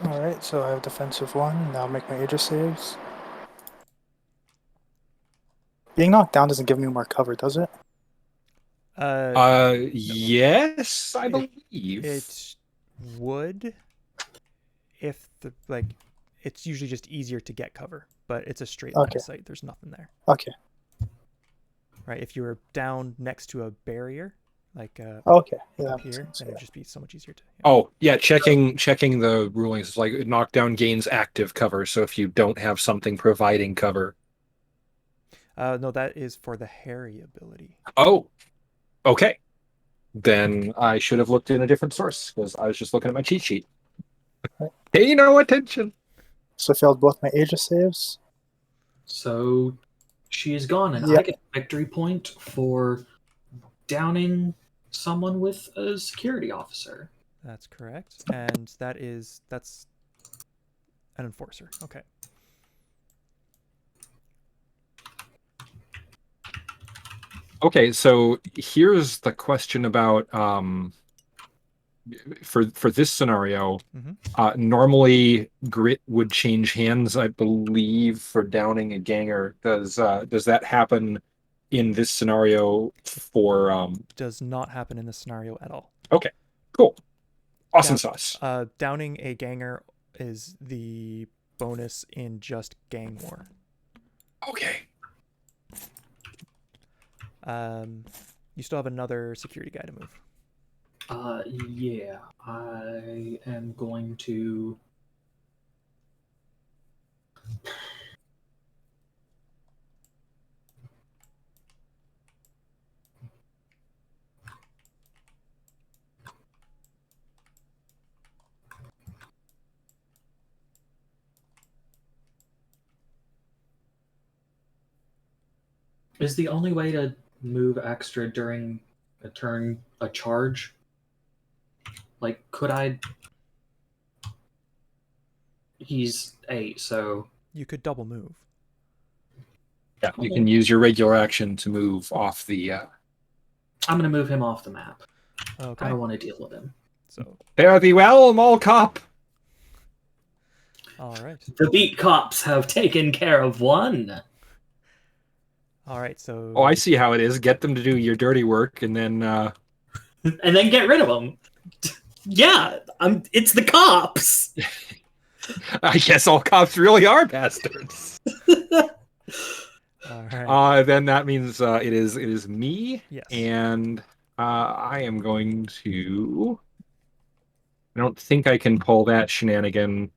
Alright, so I have defensive 1. Now make my Aegis saves. Being knocked down doesn't give me more cover, does it? Yes, I believe. It would if it's usually just easier to get cover, but it's a straight line of sight. There's nothing there. Okay. Right, if you were down next to a barrier, like Okay. Yeah. up here, then it'd just be so much easier to. Yeah. Oh, yeah, checking the rulings. It's like knockdown gains active cover, so if you don't have something providing cover. No, that is for the Harry ability. Oh, okay. Then I should have looked in a different source, because I was just looking at my cheat sheet. Pay no attention. So I failed both my Aegis saves. So she is gone, and I get a victory point for downing someone with a security officer. That's correct, and that's an enforcer. Okay. Okay, so here's the question about for this scenario. Normally grit would change hands, I believe, for downing a ganger. Does that happen in this scenario for Does not happen in this scenario at all. Okay, cool. Awesome sauce. Downing a ganger is the bonus in just gang war. Okay. You still have another security guy to move. Yeah, I am going to. Is the only way to move extra during a turn a charge? Like, could I? He's 8, so you could double move. Yeah, you can use your regular action to move off the. I'm going to move him off the map. Okay. I don't want to deal with him. So. Fare thee well, mall cop. All right. The beat cops have taken care of one. All right, so. Oh, I see how it is. Get them to do your dirty work, and then. And then get rid of them. Yeah, it's the cops. I guess all cops really are bastards. All right. Then that means it is me. Yes. And I am going to. I don't think I can pull that shenanigan.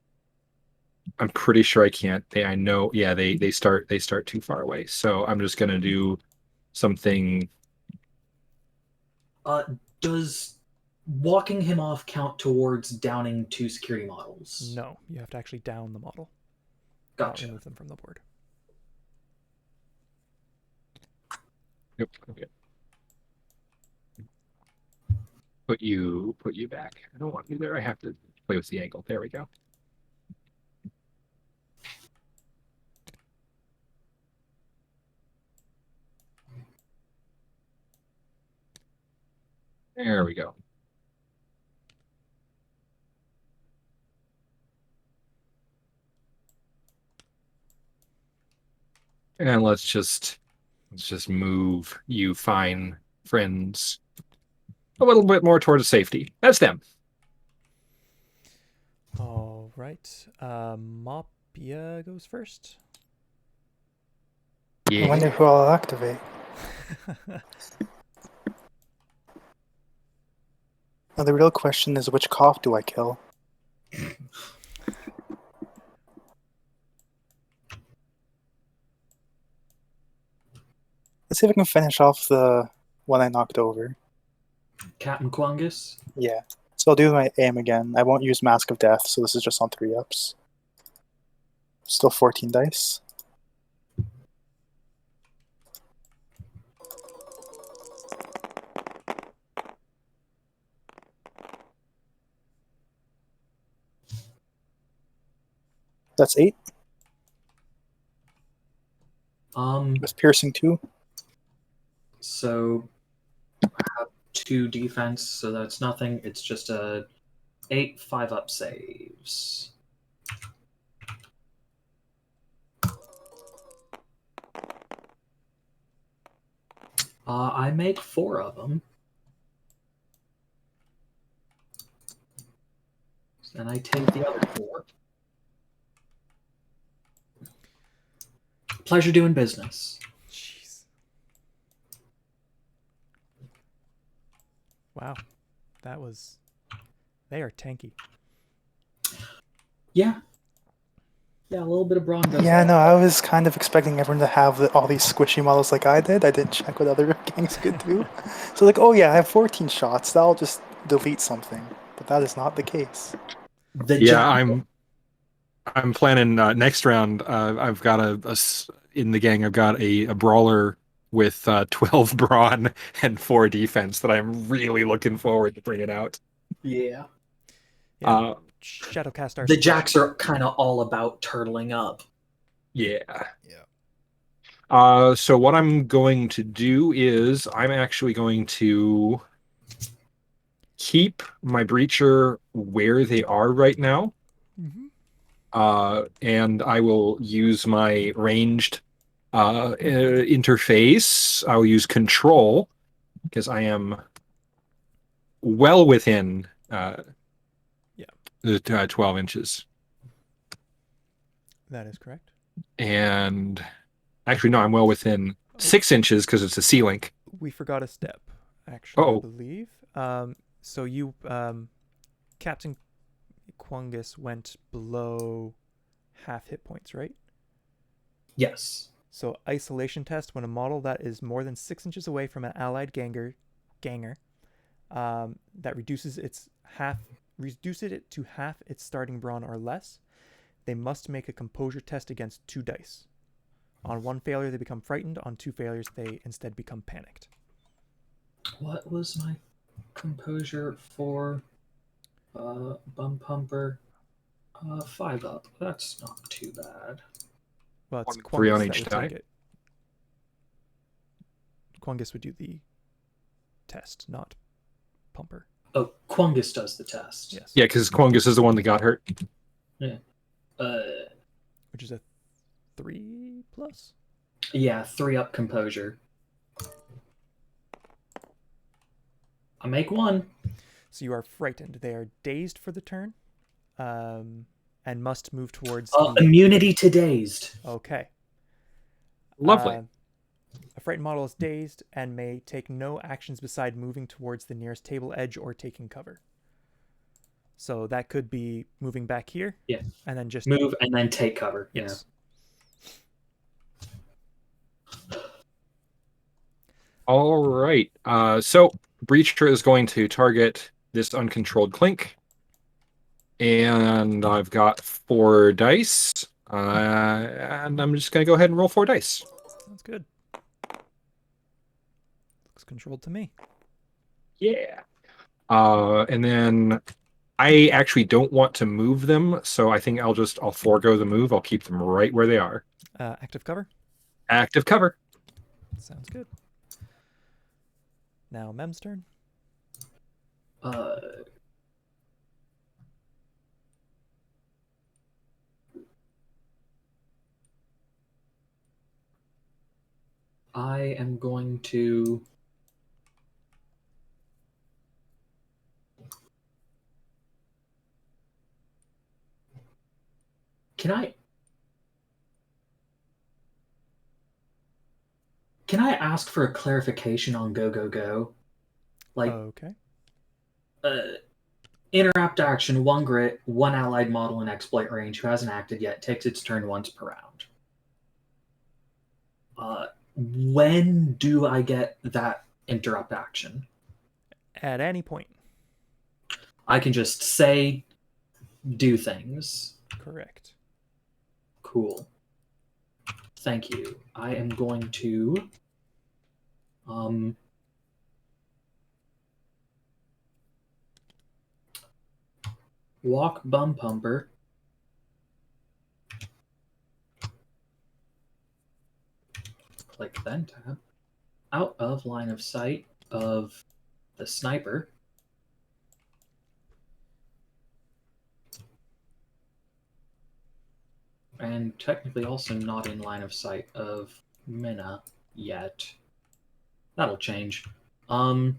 I'm pretty sure I can't. I know. Yeah, they start too far away. So I'm just gonna do something. Does walking him off count towards downing 2 security models? No, you have to actually down the model. Not Gotcha. remove them from the board. Yep. Okay. Put you back. I don't want you there. I have to play with the angle. There we go. There we go. And let's just move you fine friends a little bit more towards safety. That's them. All right. Mahpiya goes first. I wonder who I'll activate. Now, the real question is, which cough do I kill? Let's see if I can finish off the one I knocked over. Captain Quangus. Yeah. So I'll do my aim again. I won't use Mask of Death, so this is just on 3-ups. Still 14 dice. That's 8. With piercing 2. So I have 2 defense, so that's nothing. It's just a 8 5-up saves. I make 4 of them. And I take the other 4. Pleasure doing business. Jeez. Wow. That was... They are tanky. Yeah. Yeah, a little bit of brawn does Yeah, that. no, I was kind of expecting everyone to have all these squishy models like I did. I didn't check what other gangs could do. So like, oh yeah, I have 14 shots. That'll just delete something. But that is not the case. I'm planning next round. I've got in the gang. I've got a brawler with 12 brawn and 4 defense that I'm really looking forward to bringing out. Yeah. Shadowcast are The jacks are kind of all about turtling up. Yeah. Yeah. So what I'm going to do is I'm actually going to keep my breacher where they are right now. Mm-hmm. And I will use my ranged interface. I'll use control because I am well within the 12 inches. That is correct. And actually, no, I'm well within 6 inches because it's a C-link. We forgot a step, actually, Uh-oh. I believe. So you, Captain Quangus went below half hit points, right? Yes. So isolation test, when a model that is more than 6 inches away from an allied ganger, that reduces it to half its starting brawn or less, they must make a composure test against 2 dice. On 1 failure, they become frightened. On 2 failures, they instead become panicked. What was my composure for Bum Pumper? 5-up. That's not too bad. Well, it's 3 on Quangus each that would die. take it. Quangus would do the test, not Pumper. Oh, Quangus does the test. Yes. Yeah, because Quangus is the one that got hurt. Yeah. Which is a 3+? Yeah, 3-up composure. I make 1. So you are frightened. They are dazed for the turn, and must move towards immunity to dazed. Okay. Lovely. A frightened model is dazed and may take no actions beside moving towards the nearest table edge or taking cover. So that could be moving back here. Yeah. And then just move and then take cover. Yes. Yeah. All right. So Breacher is going to target this uncontrolled clink. And I've got 4 dice. And I'm just going to go ahead and roll 4 dice. Sounds good. Looks controlled to me. Yeah. And then I actually don't want to move them, so I think I'll forego the move. I'll keep them right where they are. Active cover. Active cover. Sounds good. Now Mem's turn. Uh, I am going to Can I ask for a clarification on go go go? Like Okay. interrupt action, 1 grit, 1 allied model in exploit range who hasn't acted yet takes its turn once per round. When do I get that interrupt action? At any point. I can just say, do things. Correct. Cool. Thank you. I am going to walk Bum Pumper. Click then tab. Out of line of sight of the sniper. And technically also not in line of sight of Minna yet. That'll change. And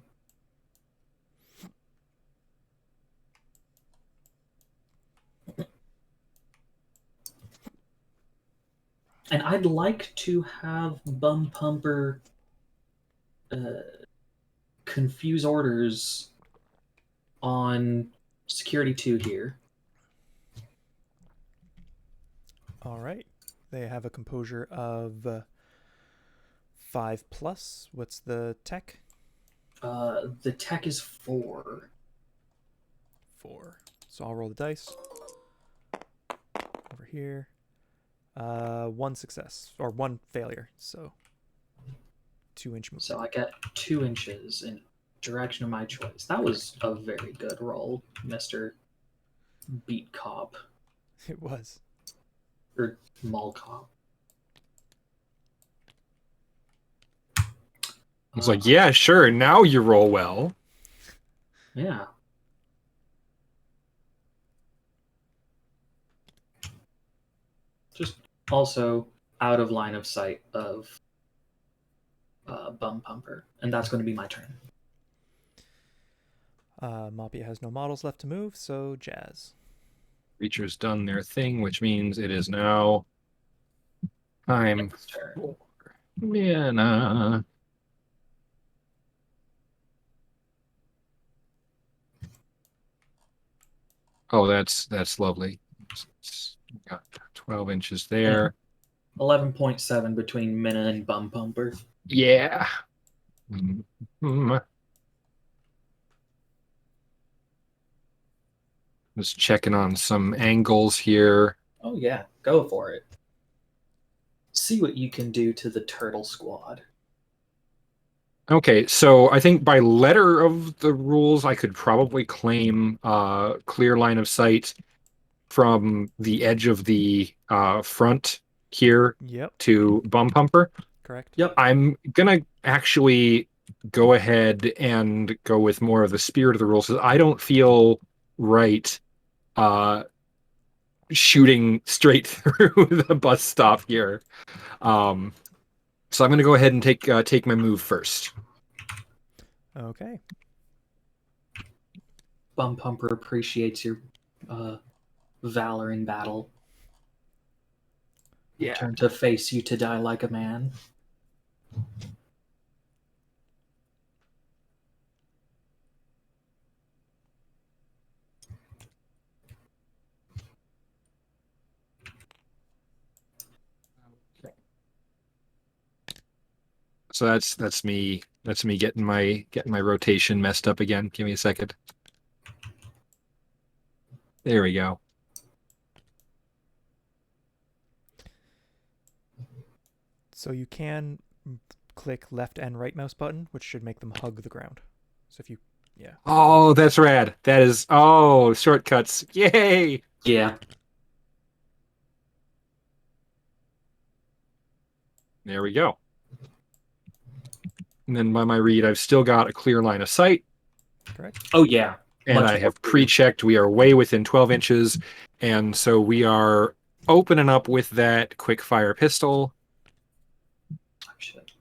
I'd like to have Bum Pumper confuse orders on security 2 here. All right. They have a composure of 5+. What's the tech? The tech is 4. 4. So I'll roll the dice. Over here. 1 success. Or 1 failure. So 2-inch movement. So I get 2 inches in direction of my choice. That was a very good roll, Mr. Beat Cop. It was. Or Mall Cop. It's like, yeah, sure. Now you roll well. Yeah. Just also out of line of sight of Bum Pumper. And that's going to be my turn. Mahpiya has no models left to move, so Jazz. Creature's done their thing, which means it is now time for Minna. Oh, that's lovely. Got 12 inches there. 11.7 between Minna and Bum Pumper. Yeah. Mm-hmm. Just checking on some angles here. Oh yeah, go for it. See what you can do to the Turtle Squad. Okay, so I think by letter of the rules, I could probably claim clear line of sight from the edge of the front here to Bum Pumper. Correct. Yep. I'm gonna actually go ahead and go with more of the spirit of the rules. I don't feel right shooting straight through the bus stop here. So I'm gonna go ahead and take my move first. Okay. Bum Pumper appreciates your valor in battle. Yeah. Turn to face you to die like a man. So that's me getting my rotation messed up again. Give me a second. There we go. So you can click left and right mouse button, which should make them hug the ground. So if you, yeah. Oh, that's rad. That is, oh, shortcuts. Yay! Yeah. There we go. And then by my read, I've still got a clear line of sight. Correct. Oh yeah. And Much I have more. pre-checked. We are way within 12 inches. And so we are opening up with that quick fire pistol. Oh, shit.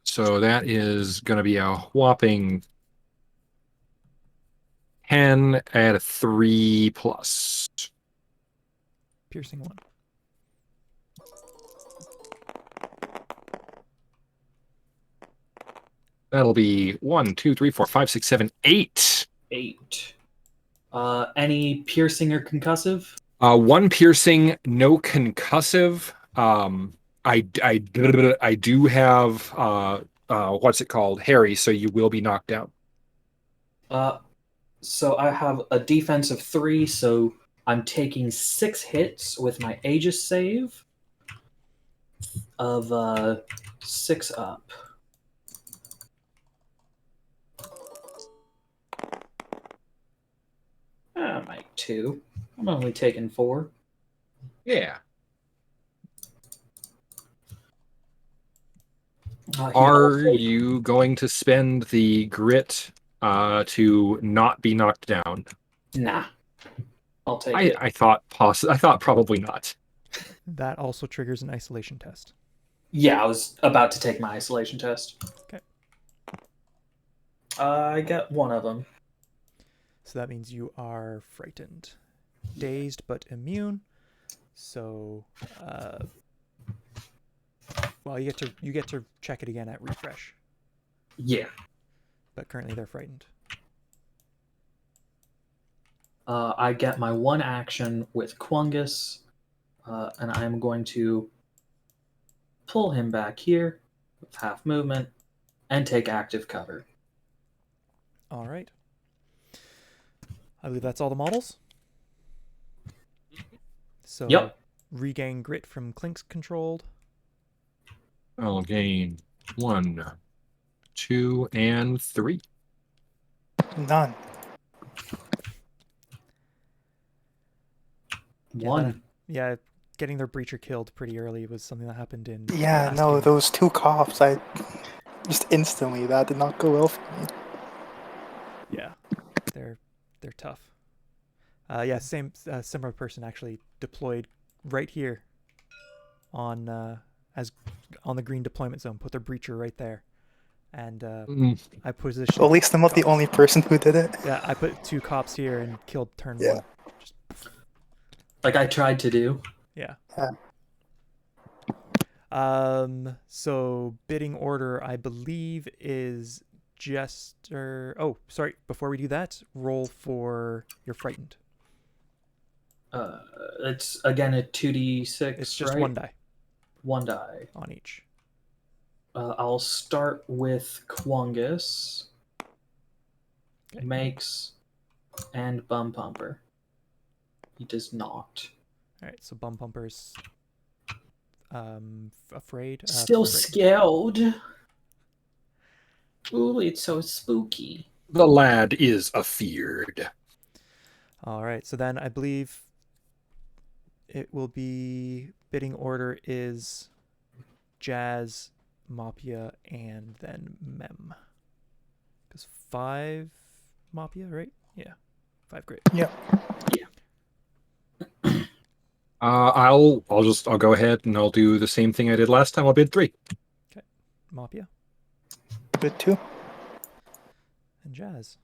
So that is going to be a whopping 10 at a 3 plus. Piercing 1. That'll be 1, 2, 3, 4, 5, 6, 7, 8. 8. Any piercing or concussive? 1 piercing, no concussive. I do have what's it called? Harry, so you will be knocked down. So I have a defense of 3, so I'm taking 6 hits with my Aegis save of 6 up. Mike 2. I'm only taking 4. Yeah. Here, Are you going to spend the grit to not be knocked down? Nah. I'll take it. I thought probably not. That also triggers an isolation test. Yeah, I was about to take my isolation test. Okay. I got 1 of them. So that means you are frightened, dazed but immune. So, well, you get to check it again at refresh. Yeah. But currently they're frightened. I get my 1 action with Quangus, and I'm going to pull him back here with half movement and take active cover. All right. I believe that's all the models. So Yep. regain grit from Clink's controlled. I'll gain 1, 2, and 3. None. Yeah, 1. Yeah, getting their breacher killed pretty early was something that happened in. Yeah, last no, game. those 2 coughs, I just instantly, that did not go well for me. Yeah, they're tough. Yeah, similar person actually deployed right here on the green deployment zone. Put their breacher right there, and I positioned. At least I'm not the cops. only person who did it. Yeah, I put 2 cops here and killed turn Yeah. 1. Just, Like I tried to do. yeah. Yeah. So bidding order, I believe, is Jester. Oh, sorry. Before we do that, roll for your frightened. It's again a 2d6. It's just right? 1 die 1 die on each. I'll start with Quangus, Okay. Makes, and Bum Pumper. He does not. All right. So bum pumpers. Afraid. Still frightened. scared. Ooh, it's so spooky. The lad is afeared. All right. So then I believe it will be bidding order is Jazz, Mahpiya, and then Mem. Because 5 Mahpiya, right? Yeah. 5 grit. Yeah. I'll go ahead and I'll do the same thing I did last time. I'll bid 3. Okay. Mahpiya Bit 2. and Jazz.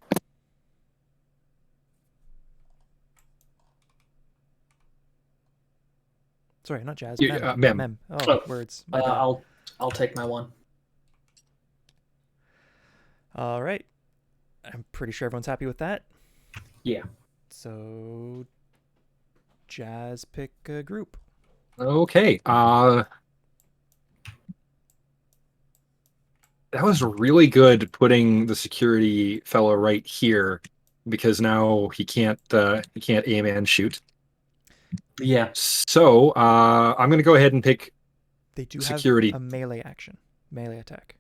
Sorry, not Jazz. Yeah, Mem. Mem. Oh, words. My bad. I'll take my 1. All right. I'm pretty sure everyone's happy with that. Yeah. So, Jazz, pick a group. Okay. That was really good putting the security fellow right here, because now he can't aim and shoot. Yeah. So I'm going to go ahead and pick They do security. have a melee action, melee attack.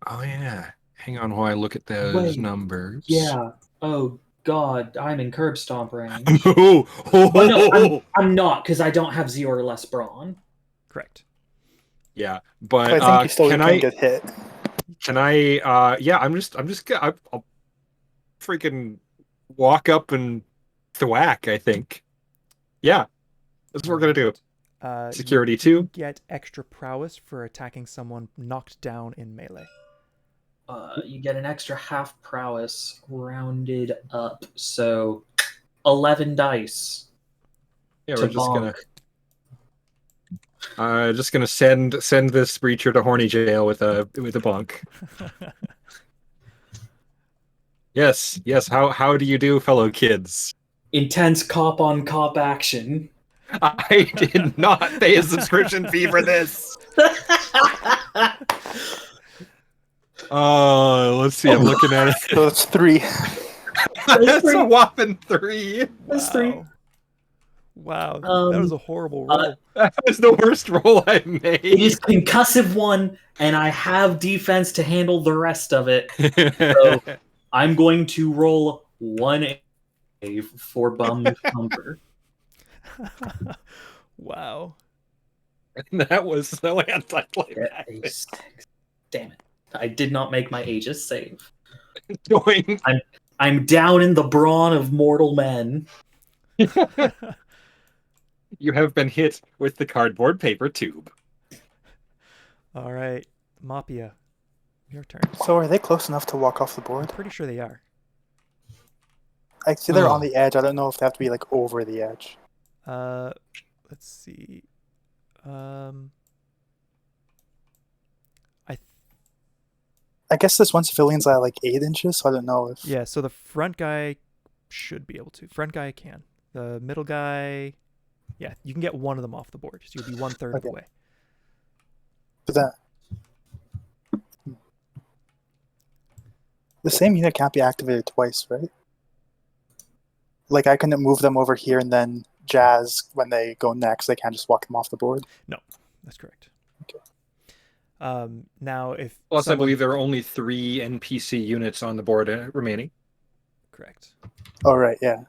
Oh yeah. Hang on while I look at those Wait, numbers. Yeah. Oh God, I'm in curb stomp range. Oh, But no, I'm not because I don't have 0 or less brawn. Correct. yeah, but I think you still can can I? get hit. Can I? Yeah, I'm just I'll freaking walk up and thwack. I think. Yeah, that's what we're gonna do. Security You 2. get extra prowess for attacking someone knocked down in melee. You get an extra half prowess rounded up, so 11 dice. Yeah, to we're just bonk. gonna send this breacher to horny jail with a bonk. Yes. How do you do, fellow kids? Intense cop on cop action. I did not pay a subscription fee for this. Let's see. I'm looking at it. So it's 3. That's a whopping 3. That's 3. Wow, that was a horrible roll. That was the worst roll I've made. It is concussive 1, and I have defense to handle the rest of it. So I'm going to roll 1 for bummed thumper. Wow. That was so anticlimactic. Damn it. I did not make my Aegis save. Going. I'm down in the brawn of mortal men. You have been hit with the cardboard paper tube. All right, Mahpiya, your turn. So are they close enough to walk off the I'm board? pretty sure they are. I see they're on the edge. I don't know if they have to be like over the edge. Let's see. I guess this one civilian's at like 8 inches, so I don't know if. Yeah, so the front guy should be able to. Front guy can. The middle guy, yeah, you can get one of them off the board. So you'll be 1/3 of the way. But that the same unit can't be activated twice, right? Like I couldn't move them over here and then Jazz when they go next, they can't just walk them off the board. No, that's correct. Okay. Now if Plus, I someone- believe there are only 3 NPC units on the board remaining. correct. Oh right, yeah.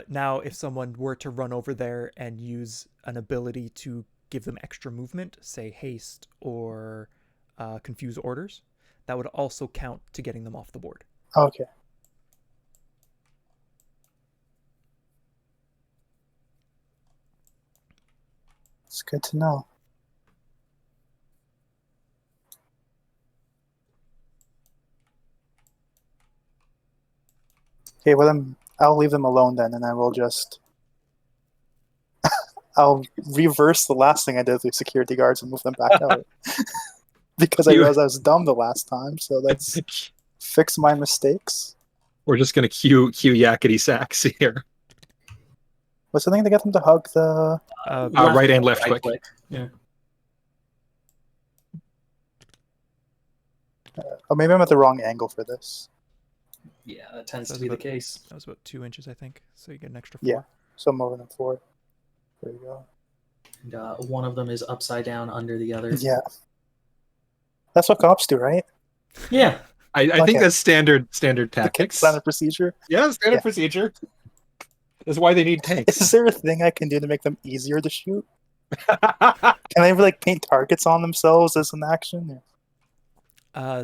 Now if someone were to run over there and use an ability to give them extra movement, say haste or confuse orders, that would also count to getting them off the board. Okay. It's good to know. Okay, well I'll leave them alone then, and I will just I'll reverse the last thing I did with the security guards and move them back out. Because I realized I was dumb the last time, so let's fix my mistakes. We're just gonna cue yakety sax here. What's the thing to get them to hug the? Right and left click. Yeah. Oh, maybe I'm at the wrong angle for this. Yeah, that tends That's to be the about- case. That was about 2 inches, I think. So you get an extra 4. Yeah. So I'm moving them forward. There you go. And, one of them is upside down under the other. Yeah. That's what cops do, right? Yeah. I think Okay. that's standard Okay, tactics. standard procedure. Yeah, standard Yeah. procedure. That's why they need tanks. Is there a thing I can do to make them easier to shoot? Can they ever like paint targets on themselves as an action?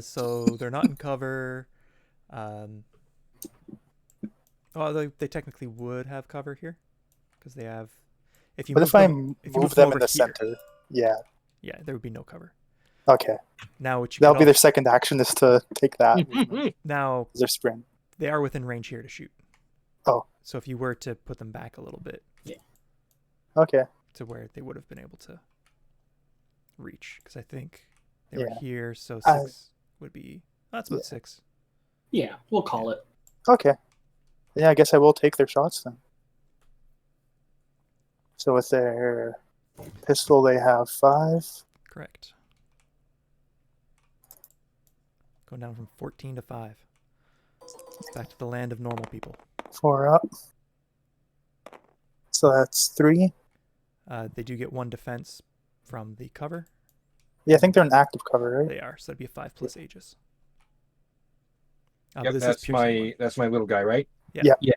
So they're not in cover. They technically would have cover here because they have. If you What move if I them, if you move them in over the here, center? Yeah. yeah, there would be no cover. Okay. Now, what you That'll could be their al- second action is to take that. now Their sprint. they are within range here to shoot. Oh. So if you were to put them back a little bit Okay. to where they would have been able to reach, because I think they were Yeah. here, so I- 6 would be. That's about Yeah. 6. Yeah, we'll call it. Okay. Yeah, I guess I will take their shots then. So with their pistol, they have 5. Correct. Going down from 14 to 5. Back to the land of normal people. 4 up. So that's 3. They do get 1 defense from the cover. Yeah, I think they're in active cover, right? They are, so that'd be a 5+ ages. Yep, But this is that's piercing my one. that's my little guy, right? Yeah. Yeah.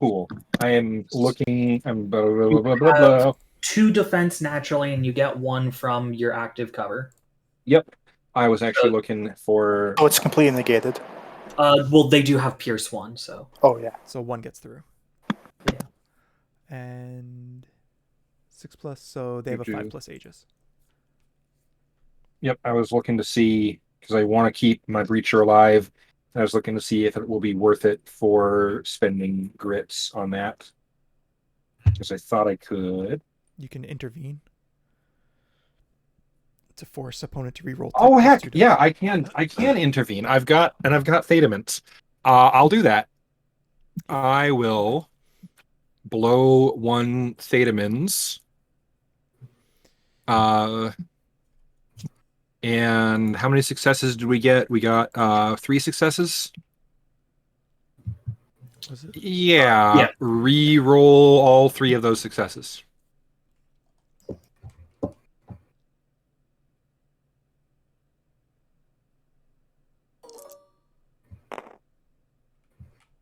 Cool. I am looking. Blah, blah, You blah, blah, have blah. 2 defense naturally, and you get 1 from your active cover. Yep. I was actually looking for. Oh, it's completely negated. Well, they do have Pierce 1, so. Oh, yeah. So 1 gets through. Yeah. And 6+, so they have a 5+ ages. Yep, I was looking to see because I want to keep my breacher alive. I was looking to see if it will be worth it for spending grits on that because I thought I could. You can intervene to force opponent to reroll. Oh heck, yeah, I can intervene. I've got Thedaments. I'll do that. I will blow 1 Thedamins. And how many successes did we get? We got 3 successes. Was it? Yeah. Re-roll all 3 of those successes.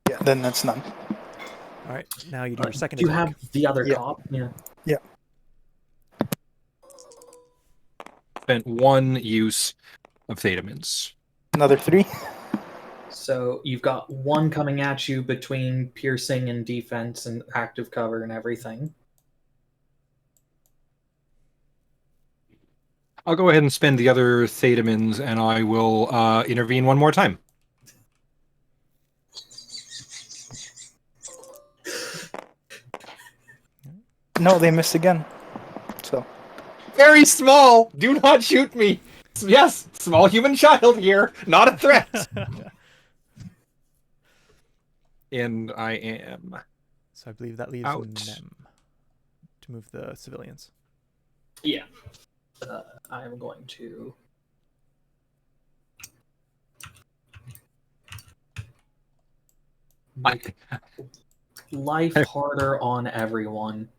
Yeah, then that's none. All right, now you do your second Do you attack. have the other Yeah. cop? Yeah. Spent 1 use of Thedamins. Another 3. So you've got 1 coming at you between piercing and defense and active cover and everything. I'll go ahead and spend the other Thedamins, and I will intervene 1 more time. No, they missed again. So Very small. Do not shoot me. Yes, small human child here, not a threat. And I am. So I believe that leaves Out. Mem to move the civilians. Yeah. I'm going to. Make life harder on everyone.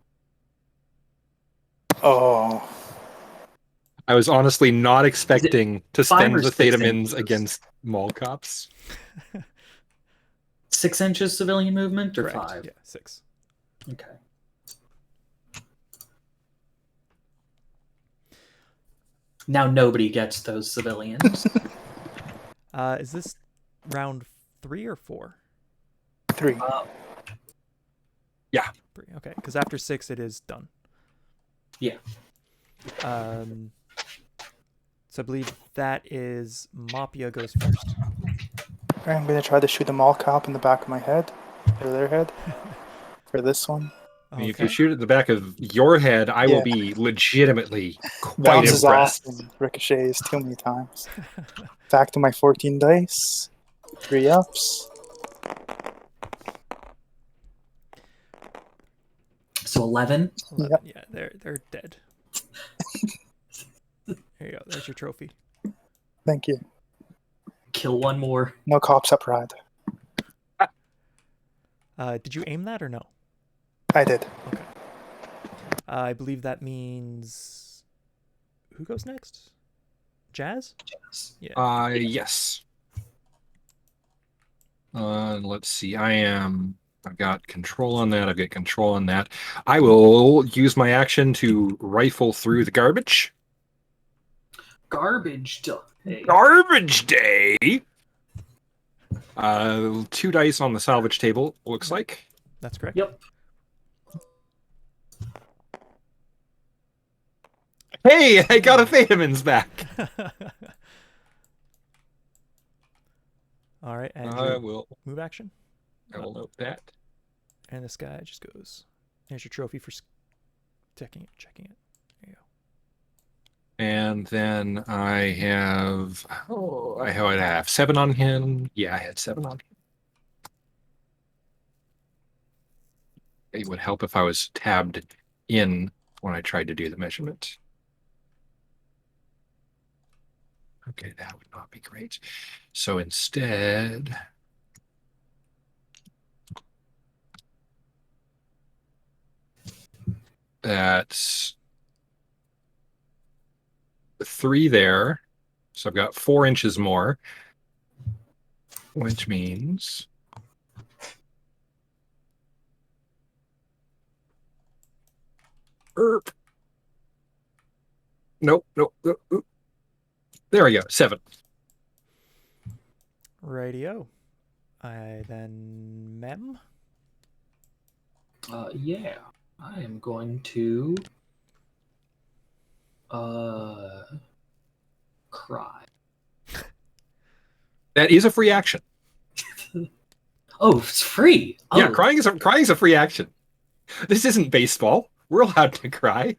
Oh. I was honestly not expecting to 5 spend or the 6 Thedamins inches? against mall cops. 6 inches civilian movement or Correct. 5? Yeah, 6. Okay. Now nobody gets those civilians. Is this round 3 or 4? 3. 3. Okay, because after 6 it is done. Yeah. So I believe that is Mahpiya goes first. I'm going to try to shoot a mall cop in the back of my head. Or their head. For this one. Okay. If you shoot at the back of your head, I will Yeah. be legitimately quite Bounces off impressed. and ricochets too many times. Back to my 14 dice. 3 ups. So 11. 11. Yeah, they're dead. There you go. There's your trophy. Thank you. Kill 1 more. No cops up ride. Did you aim that or no? I did. Okay. I believe that means who goes next? Jazz? Yeah. Yes. Let's see. I've got control on that. I've got control on that. I will use my action to rifle through the garbage. Garbage day. Garbage day. 2 dice on the salvage table, looks like. That's correct. Yep. Hey, I got a Thedamins back. All right, and I your will move action. note that. And this guy just goes. Here's your trophy for checking it. There you go. And then I have I have 7 on him. Yeah, I had 7 on him. It would help if I was tabbed in when I tried to do the measurement. Okay, that would not be great. So instead, That's 3 there. So I've got 4 inches more, which means Erp. Nope, nope, nope, nope. There we go. 7. Radio. I then Mem. Yeah, I am going to cry. That is a free action. Oh, it's free. Oh. Yeah, crying is a free action. This isn't baseball. We're allowed to cry.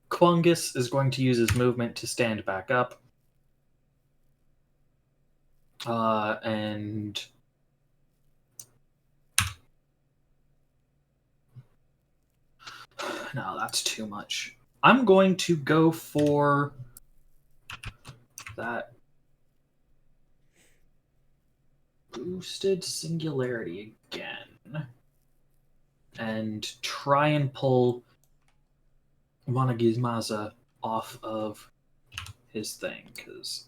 Quangus is going to use his movement to stand back up. And no, that's too much. I'm going to go for that boosted singularity again and try and pull Wanagizmaza off of his thing, because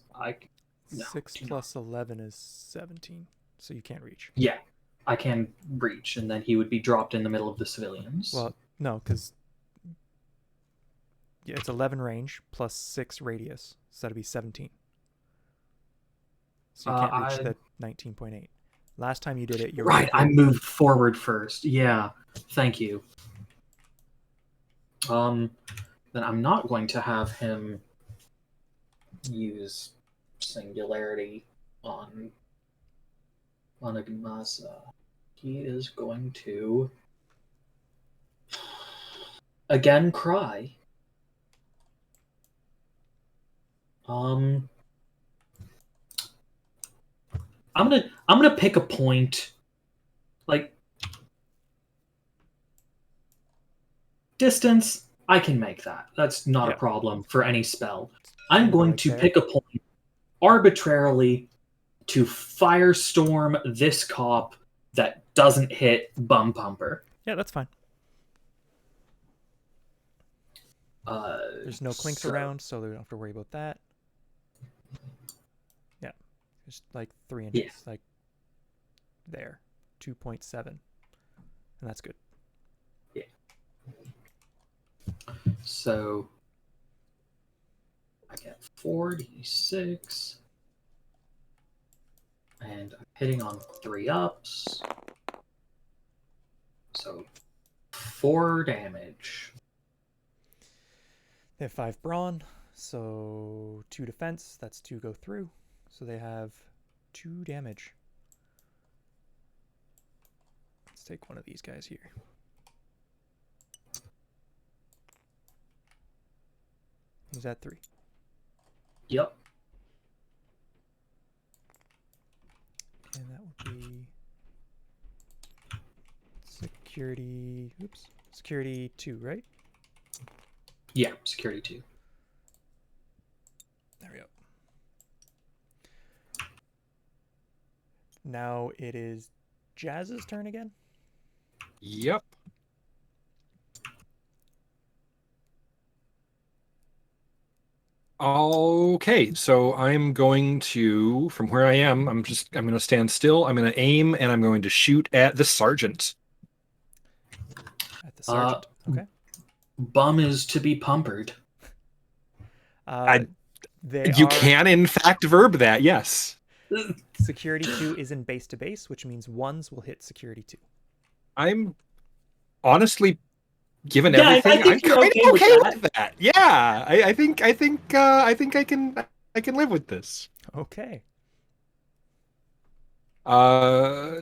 no, 6 plus 11 is 17, so you can't reach. Yeah, I can reach, and then he would be dropped in the middle of the civilians. Well, no, because it's 11 range plus 6 radius, so that'd be 17. So you can't reach the 19.8. Last time you did it, you're right. I moved forward first. Yeah, thank you. Then I'm not going to have him use singularity on Wanagimasa. He is going to again cry. I'm gonna pick a point, like distance. I can make that. That's not a problem for any spell. I'm going to pick a point arbitrarily to firestorm this cop that doesn't hit Bum Pumper. Yeah, that's fine. There's no clinks around, so we don't have to worry about that. Yeah, just like 3 inches, like there, 2.7, and that's good. Yeah. So I get 46, and I'm hitting on 3 ups. So 4 damage. They have 5 brawn, so 2 defense. That's 2 go through. So they have 2 damage. Let's take one of these guys here. Is that 3? Yep. And that would be security. Oops. Security 2, right? Yeah, security 2. There we go. Now it is Jazz's turn again. Yep. Okay, so I'm going to, from where I am, I'm going to stand still. I'm going to aim, and I'm going to shoot at the sergeant. At the sergeant. Okay. Bum is to be pumpered. You can, in fact, verb that, yes. Security 2 is in base to base, which means 1s will hit security 2. I'm honestly, given everything, I'm kind of okay with that. Yeah, I think I can live with this. Okay. So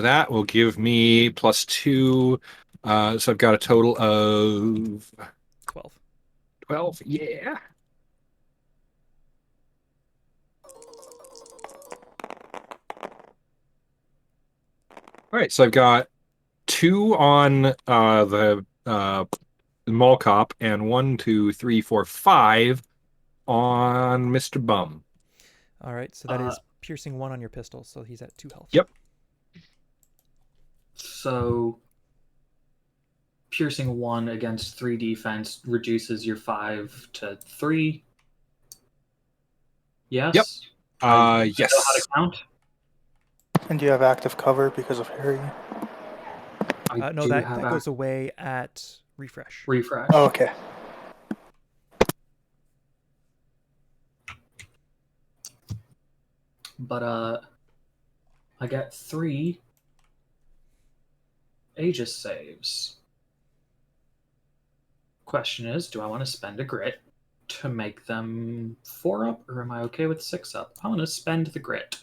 that will give me +2. So I've got a total of 12. 12. Yeah. All right, so I've got 2 on the mall cop and 1, 2, 3, 4, 5 on Mr. Bum. All right, so that is piercing 1 on your pistol, so he's at 2 health. Yep. So piercing 1 against 3 defense reduces your 5 to 3. Yes? Yep. I know how Yes. to count. And do you have active cover because of Harry? No, that goes away at refresh. refresh. Oh, okay. But I get 3 Aegis saves. Question is, do I want to spend a grit to make them 4 up, or am I okay with 6 up? I want to spend the grit.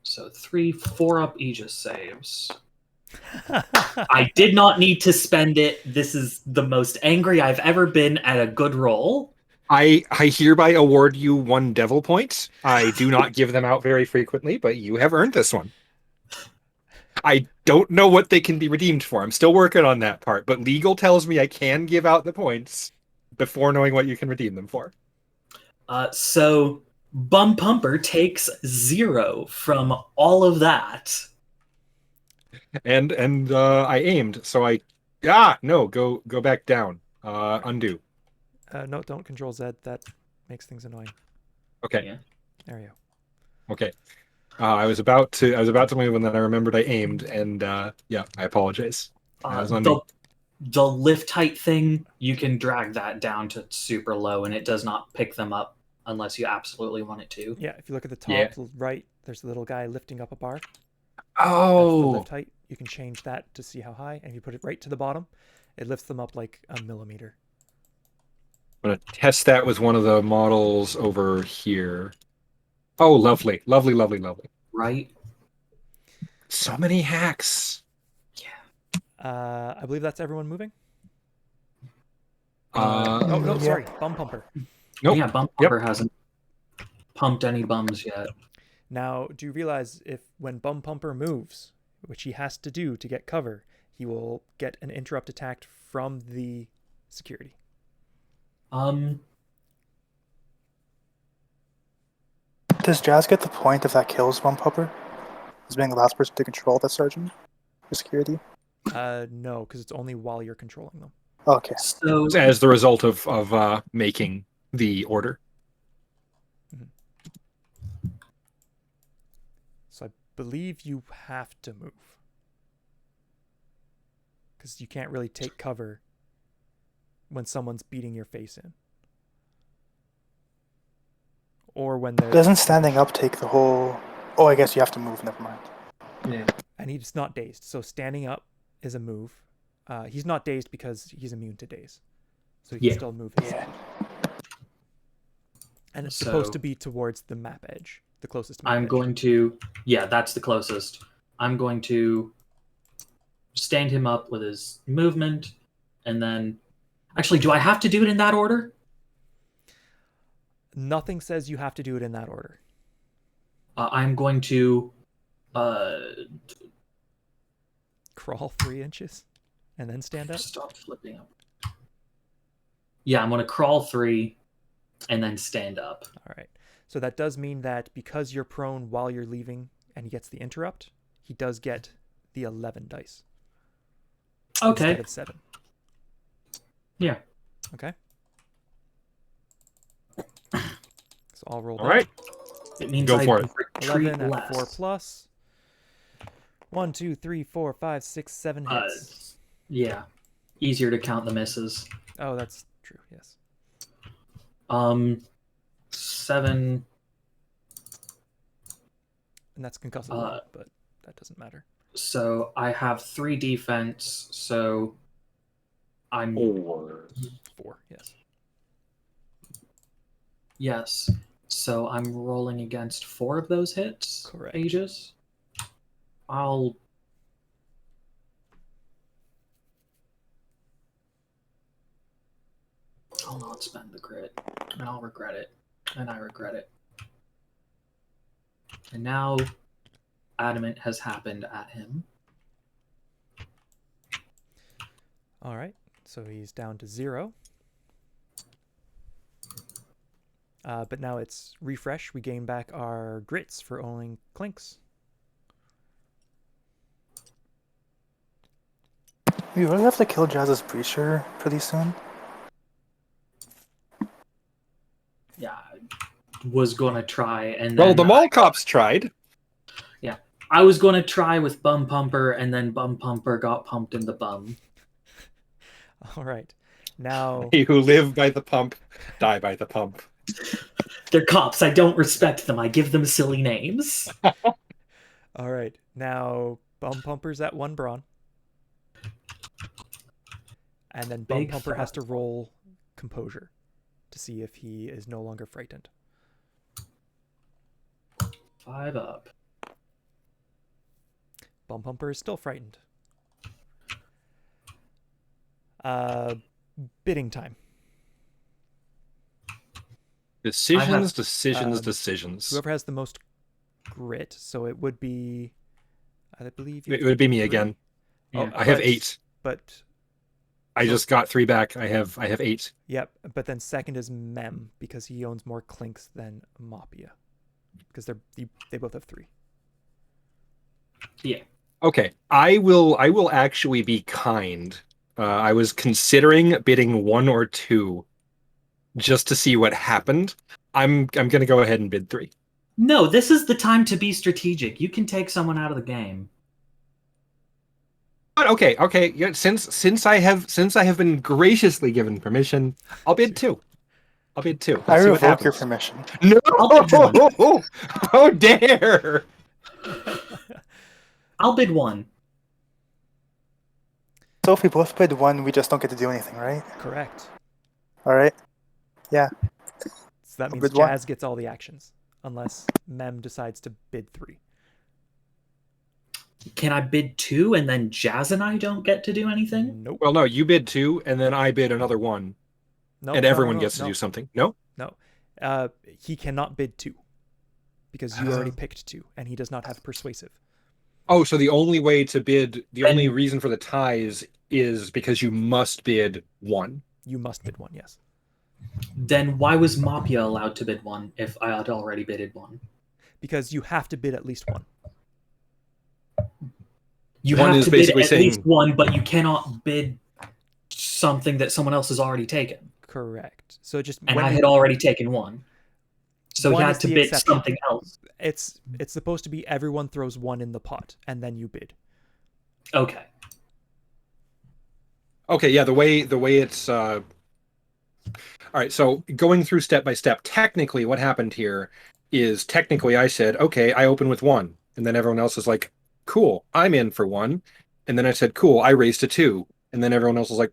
So 3 4-up Aegis saves. I did not need to spend it. This is the most angry I've ever been at a good roll. I hereby award you 1 devil point. I do not give them out very frequently, but you have earned this one. I don't know what they can be redeemed for. I'm still working on that part, but legal tells me I can give out the points before knowing what you can redeem them for. So Bum Pumper takes 0 from all of that. And I aimed, so no, go back down. Undo. No, don't control Z. That makes things annoying. Okay. Yeah. There you go. Okay. I was about to move, and then I remembered I aimed, and yeah, I apologize. I was undo. The lift height thing, you can drag that down to super low, and it does not pick them up unless you absolutely want it to. Yeah, if you look at the top Yeah. right, there's a little guy lifting up a bar. Oh, That's the lift height. You can change that to see how high, and if you put it right to the bottom, it lifts them up like a millimeter. I'm gonna test that with one of the models over here. Oh, lovely, lovely, lovely, lovely. Right? So many hacks. I believe that's everyone moving. Oh no, Yeah. sorry, Bum Pumper. nope. Yeah, Bum Pumper hasn't pumped any bums yet. Now, do you realize when Bum Pumper moves, which he has to do to get cover, he will get an interrupt attack from the security? Does Jazz get the point if that kills Bump Pupper? As being the last person to control the sergeant for security? No, because it's only while you're controlling them. Okay. So As the result of making the order. So I believe you have to move. Because you can't really take cover when someone's beating your face in. Or when they're... Doesn't standing up take the whole... Oh, I guess you have to move, never mind. yeah. And he's not dazed. So standing up is a move. He's not dazed because he's immune to daze. So he can still move his speed. And it's supposed to be towards the map edge. The closest map edge. going to... Yeah, that's the closest. I'm going to stand him up with his movement, and then... Actually, do I have to do it in that order? Nothing says you have to do it in that order. I'm going to... Crawl 3 inches and then stand up? Stop flipping up. Yeah, I'm going to crawl 3 and then stand up. All right. So that does mean that because you're prone while you're leaving and he gets the interrupt, he does get the 11 dice. Okay. Instead of 7. Yeah. Okay. So I'll roll. All right. It means Go I for it. retreat 11 less. at 4 plus. 1, 2, 3, 4, 5, 6, 7 hits. Yeah. Easier to count the misses. Oh, that's true. Yes. 7. And that's concussive, but that doesn't matter. So I have 3 defense, so I'm... 4. 4, yes. Yes. So I'm rolling against 4 of those hits. Correct. Aegis. I'll not spend the crit, and I'll regret it, and I regret it. And now Adamant has happened at him. All right. So he's down to 0. But now it's refresh. We gain back our grits for owning clinks. We really have to kill Jazz's Breacher pretty soon. Yeah, I was gonna try, and Well, then the mall cops tried. I was gonna try with Bum Pumper, and then Bum Pumper got pumped in the bum. All right. Now, They who live by the pump die by the pump. They're cops. I don't respect them. I give them silly names. all right. Now, Bum Pumper's at 1 brawn. And then Bum Big Pumper has fat to roll composure to see if he is no longer frightened. 5 up. Bum Pumper is still frightened. Bidding time. Decisions. Whoever has the most grit, so it would be, I believe you It would be me 3? again. Yeah. I have but- 8. But I just got 3 back. I have 8. yep, but then second is Mem because he owns more clinks than Mahpiya. Because they both have 3. Yeah. Okay, I will actually be kind. I was considering bidding 1 or 2 just to see what happened. I'm gonna go ahead and bid 3. No, this is the time to be strategic. You can take someone out of the game. But okay. Yeah, since I have been graciously given permission, I'll bid 2. I'll bid 2. I Let's see what revoke your happens. permission. No! I'll bid How dare! I'll bid 1. So if we both bid 1, we just don't get to do anything, right? Correct. All right. So that means Bid 1. Jazz gets all the actions, unless Mem decides to bid 3. Can I bid 2 and then Jazz and I don't get to do anything? Nope. Well, no, you bid 2, and then I bid another 1, No, and no, everyone no, gets to no, do something. No? No. He cannot bid 2 because you already picked 2, and he does not have persuasive. Oh, so the only way to bid, the And- only reason for the ties is because you must bid 1. You must bid 1, yes. Then why was Mahpiya allowed to bid 1 if I had already bidded 1? Because you have to bid at least 1. You 1 have is to bid basically at saying- least 1, but you cannot bid something that someone else has already taken. Correct. So just And when I you- had already taken 1. So One he is had to the bid exception. something else. it's supposed to be everyone throws 1 in the pot, and then you bid. Okay. Okay, yeah, the way it's all right, so going through step by step, technically what happened here is technically I said, okay, I open with 1, and then everyone else is like, cool, I'm in for 1. And then I said, cool, I raised to 2. And then everyone else was like,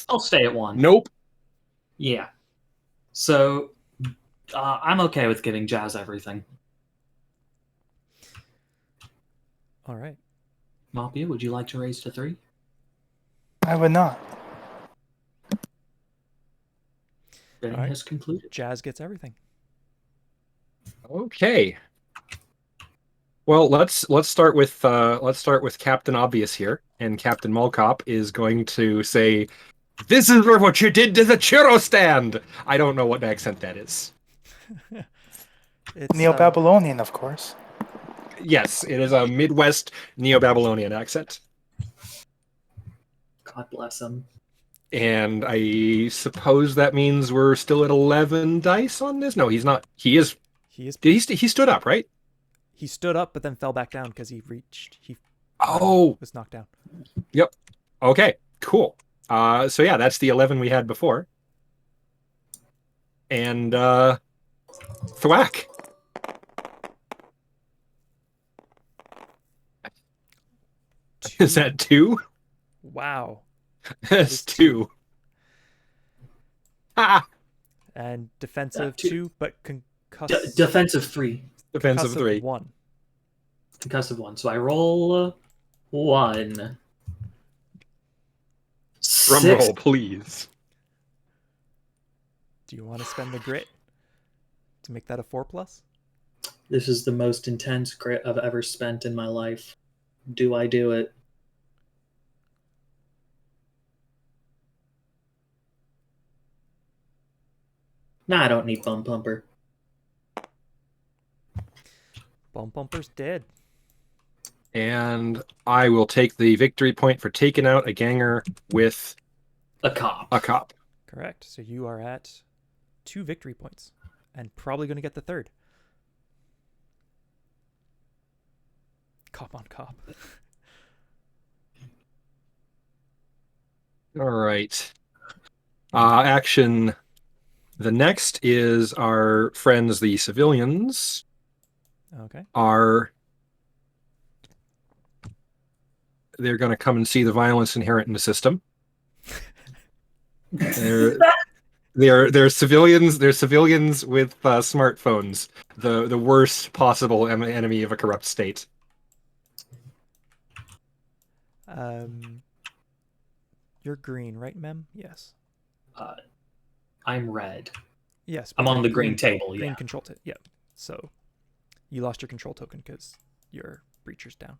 I'll stay at 1. nope. Yeah. So I'm okay with giving Jazz everything. All right. Mahpiya, would you like to raise to 3? I would not. Bidding Alright. has concluded. Jazz gets everything. Okay. Well, let's start with Captain Obvious here, and Captain Mallcop is going to say, "This is what you did to the churro stand." I don't know what accent that is. It's Neo-Babylonian, of course. Yes, it is a Midwest Neo-Babylonian accent, God bless him. and I suppose that means we're still at 11 dice on this. No, he's not. He is. he is He stood up, right? he stood up but then fell back down because he Oh, was knocked down. yep. Okay, cool. So yeah, that's the 11 we had before. And thwack. Is that 2? Wow. That's is 2. Ah, And defensive two. 2, but concussive Defensive 3. defensive 3. 1. Concussive 1. So I roll 1. Drum 6. roll, please. Do you want to spend the grit to make that a 4+? This is the most intense grit I've ever spent in my life. Do I do it? Nah, I don't need Bum Pumper. Bum Pumper's dead. And I will take the victory point for taking out a ganger with A cop. a cop. Correct. So you are at 2 victory points, and probably going to get the third. Cop on cop. All right. Action. The next is our friends, the civilians, Okay. they're going to come and see the violence inherent in the system. They're civilians. They're civilians with smartphones. The worst possible enemy of a corrupt state. You're green, right, Mem? Yes. I'm red. Yes. I'm but on you're the green table, Green yeah. control token. Yeah. So you lost your control token because your breacher's down.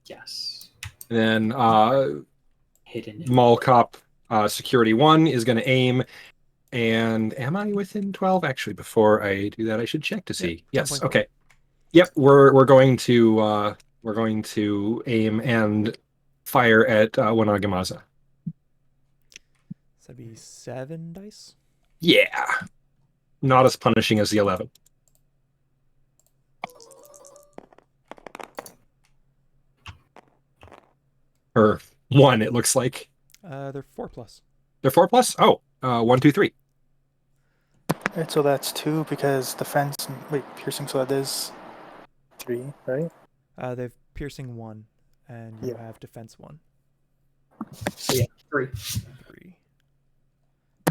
Yes. And then Hidden. Mall Cop Security 1 is going to aim. And am I within 12? Actually, before I do that, I should check to see. Yeah, Yes. 10.4. Okay. Yep. We're going to aim and fire at Wanagamaza. So that'd be 7 dice. Yeah. Not as punishing as the 11. Or 1, it looks like. They're 4+. They're 4+? Oh, 1, 2, 3. Right, so that's 2 because defense. Wait, piercing. So that is 3, right? They've piercing 1, and you Yeah. have defense 1. So yeah, 3. 3.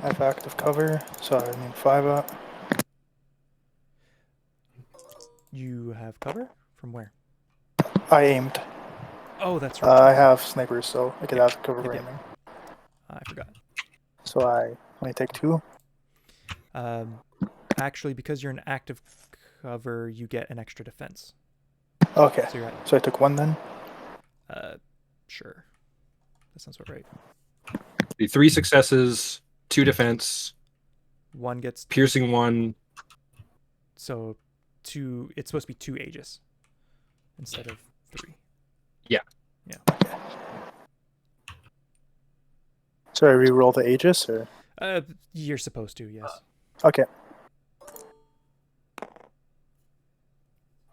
I have active cover, so I need 5 up. You have cover from where? I aimed. Oh, that's right. I have snipers, so I could have cover for Yep. aiming. I forgot. So I only take 2. Actually, because you're in active cover, you get an extra defense. Okay. So you're at, So I took 1 then. sure. That sounds about right. The 3 successes, 2 defense, 1 gets piercing 1. so 2. It's supposed to be 2 Aegis instead of 3. So I re-roll the Aegis, or You're supposed to, yes. okay.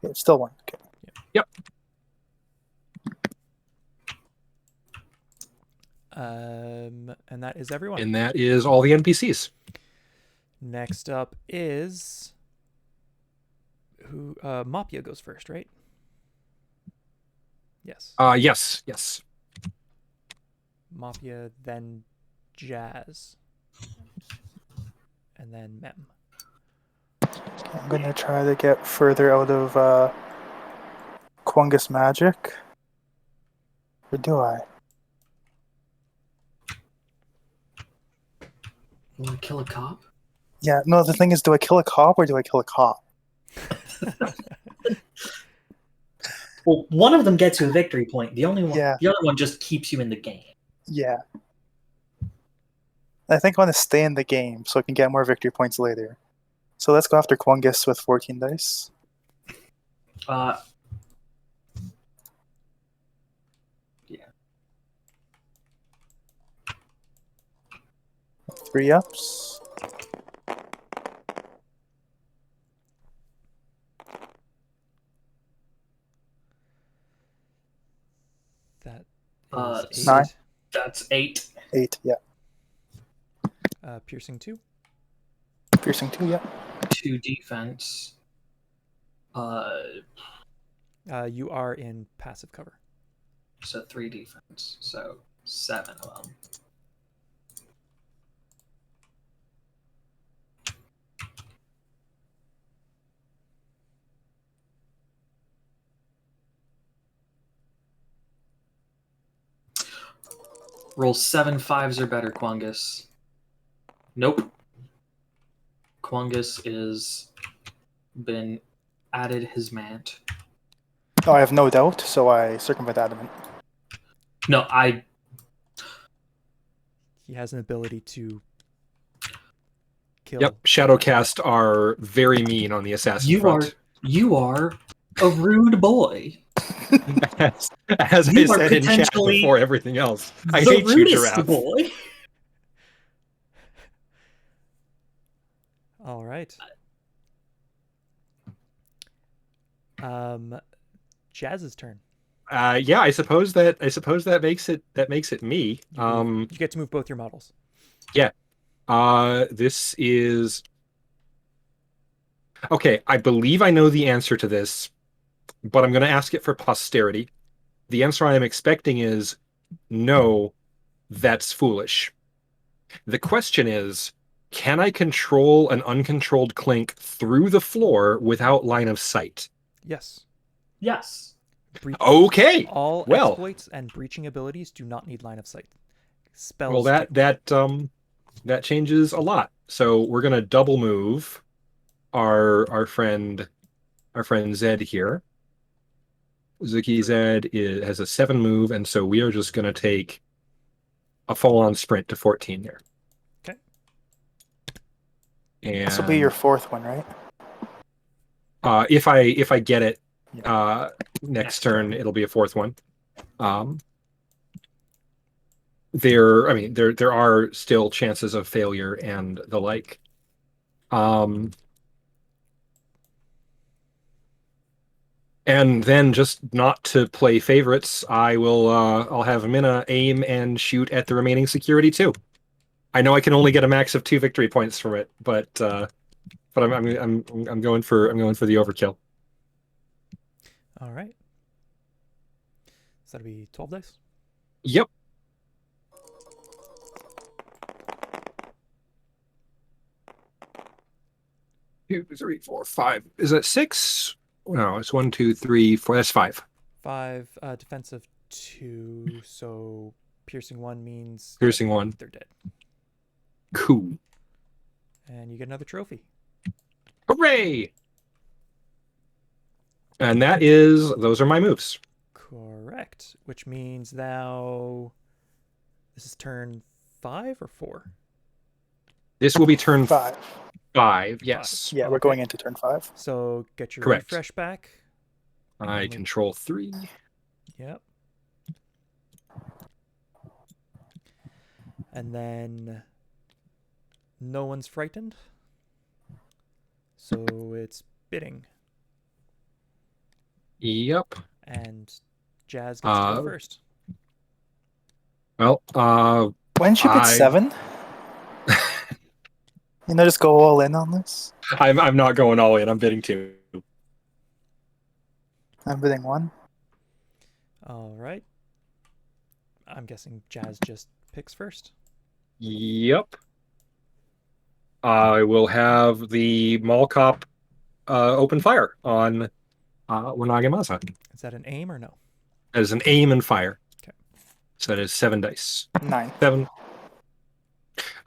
It's still 1. Okay. Yep. And that is everyone. And that is all the NPCs. Next up is who? Mahpiya goes first, right? Yes. Yes. Mahpiya, then Jazz, and then Mem. I'm gonna try to get further out of Quangus magic. Or do I? You want to kill a cop? Yeah, no, the thing is, do I kill a cop or do I kill a cop? Well, one of them gets you a victory point. The only one, Yeah. the other one just keeps you in the game. Yeah. I think I want to stay in the game so I can get more victory points later. So let's go after Quangus with 14 dice. Yeah. 3 ups. That is is 9. That's 8. 8, yeah. Piercing 2. Piercing 2, yeah. 2 defense. You are in passive cover. So 3 defense. So 7 of them. Roll 7 5s or better, Quangus. Nope. Quangus is been added his mant. Oh, I have no doubt, so I circumvent adamant. No, He has an ability to kill. Yep. Shadowcast are very mean on the assassin you front. are a rude boy. as I You are said in chat potentially before everything else. I the hate you, rudest giraffe. boy. All right. Jazz's turn. Yeah, I suppose that makes it me. You get to move both your models. Yeah. This is okay. I believe I know the answer to this, but I'm going to ask it for posterity. The answer I am expecting is no, that's foolish. The question is, can I control an uncontrolled clink through the floor without line of sight? Yes. Yes. Okay. All Well, exploits and breaching abilities do not need line of sight. well Spells do. that changes a lot. So we're gonna double move our friend Zed here. Zuki Zed has a 7 move, and so we are just gonna take a full-on sprint to 14 there. Okay. And This will be your fourth one, right? if I get it Yeah. next turn, it'll be a fourth one. There are still chances of failure and the like. And then, just not to play favorites, I'll have Minna aim and shoot at the remaining security too. I know I can only get a max of 2 victory points from it, but I'm going for the overkill. All right. So that'll be 12 dice. Yep. Two, three, four, five. Is that 6? No, it's 1, 2, 3, 4. That's 5. 5 defensive 2, so piercing 1 means Piercing 1. they're dead. Cool. And you get another trophy. Hooray! And those are my moves. Correct. Which means now this is turn 5 or 4? This will be turn 5. 5. Yes. Yeah, we're Okay. going into turn 5. So get your Correct. refresh back. I control 3. Yep. And then no one's frightened. So it's bidding. Yep. And Jazz gets to go first. Well, When'd you pick 7? Just go all in on this? I'm not going all in. I'm bidding 2. I'm bidding 1. All right. I'm guessing Jazz just picks first. Yep. I will have the mall cop open fire on Wanagamaza. Is that an aim or no? As an aim and fire. Okay. So that is 7 dice. 9. 7.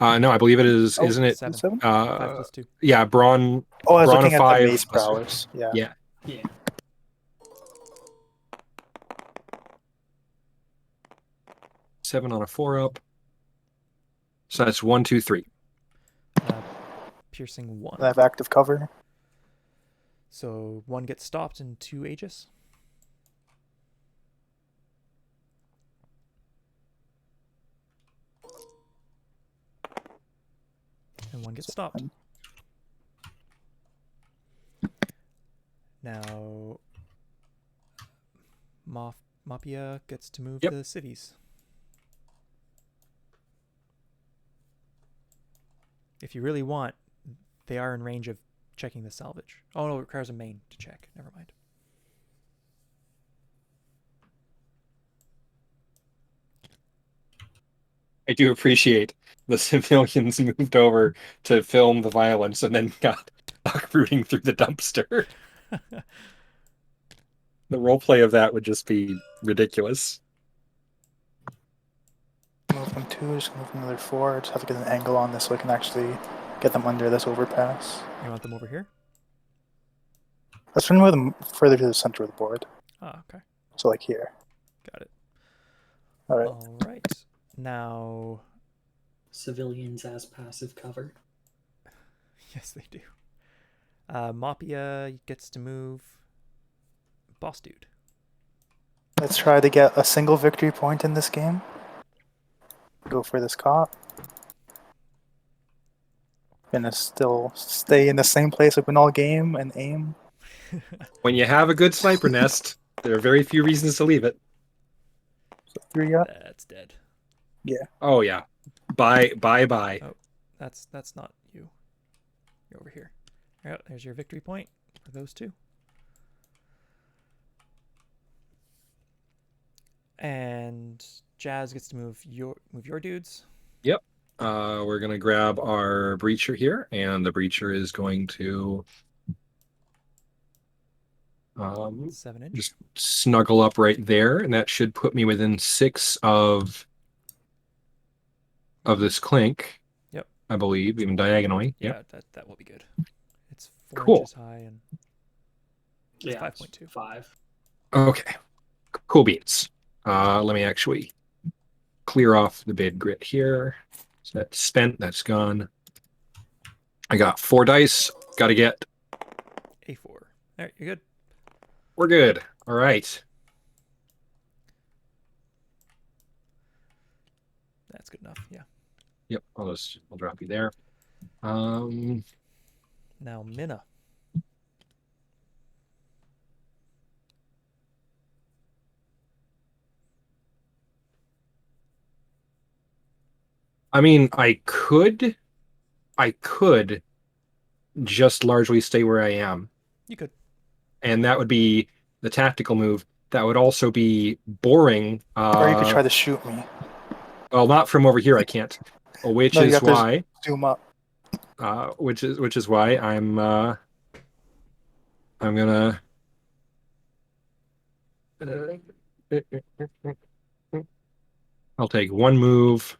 No, I believe it is. Oh, Isn't it? 7? 5 plus 2. Yeah, brawn. Oh, I was brawn looking of at 5 the mace plus- prowess. Yeah. Yeah. Yeah. 7 on a 4 up. So that's 1, 2, 3. Piercing 1. I have active cover. So 1 gets stopped and 2 aegis. And 1 gets stopped. Now Mahpiya gets to move Yep. the cities. If you really want, they are in range of checking the salvage. Oh no, it requires a main to check. Never mind. I do appreciate the civilians moved over to film the violence and then got rooting through the dumpster. The roleplay of that would just be ridiculous. Move them 2, just move another 4. I just have to get an angle on this so I can actually get them under this overpass. You want them over here? Let's try to move them further to the center of the board. Ah, okay. So like here. Got it. All right. All right. Now, Civilians as passive cover. yes, they do. Mahpiya gets to move Boss Dude. Let's try to get a single victory point in this game. Go for this cop. Gonna still stay in the same place open all game and aim. When you have a good sniper nest, there are very few reasons to leave it. So 3 up. That's dead. Oh yeah. Bye. Oh, that's not you. You're over here. All right, there's your victory point for those two. And Jazz gets to move your dudes. Yep. We're gonna grab our breacher here, and the breacher is going to 7 inch. just snuggle up right there, and that should put me within 6 of this clink. Yep. I believe, even diagonally. Yep. Yeah, that will be good. It's 4 Cool. inches high and Yeah, 5.2. 5. Okay. Cool beans. Let me actually clear off the bid grit here. So that's spent. That's gone. I got 4 dice. Got to get. A4. All right, you're good. We're good. All right. That's good enough. Yeah. Yep. I'll drop you there. Now Minna. I mean, I could just largely stay where I am, You could. and that would be the tactical move. That would also be boring. Or you could try to shoot me. Well, not from over here. I can't. Which No, you is have to why. zoom up. Which is why I'm gonna. I'll take 1 move,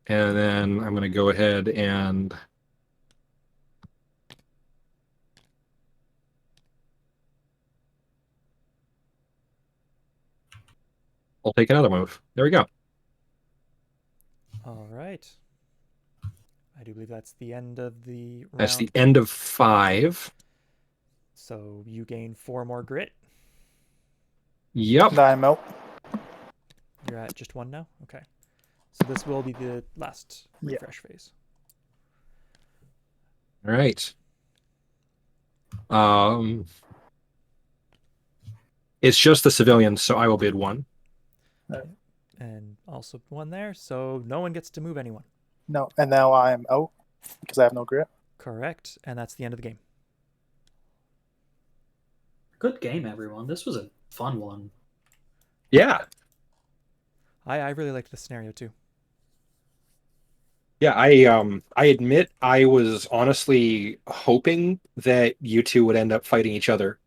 and then I'm gonna go ahead and. I'll take another move. There we go. All right. I do believe that's the end of the round. That's the end of 5. So you gain 4 more grit. Yep. I'm out. You're at just 1 now? Okay. So this will be the last refresh phase. All right. It's just the civilians, so I will bid 1. And also 1 there, so no one gets to move anyone. No, and now I'm out because I have no grit. Correct, and that's the end of the game. Good game, everyone. This was a fun one. Yeah. I really liked the scenario too. Yeah, I admit I was honestly hoping that you two would end up fighting each other.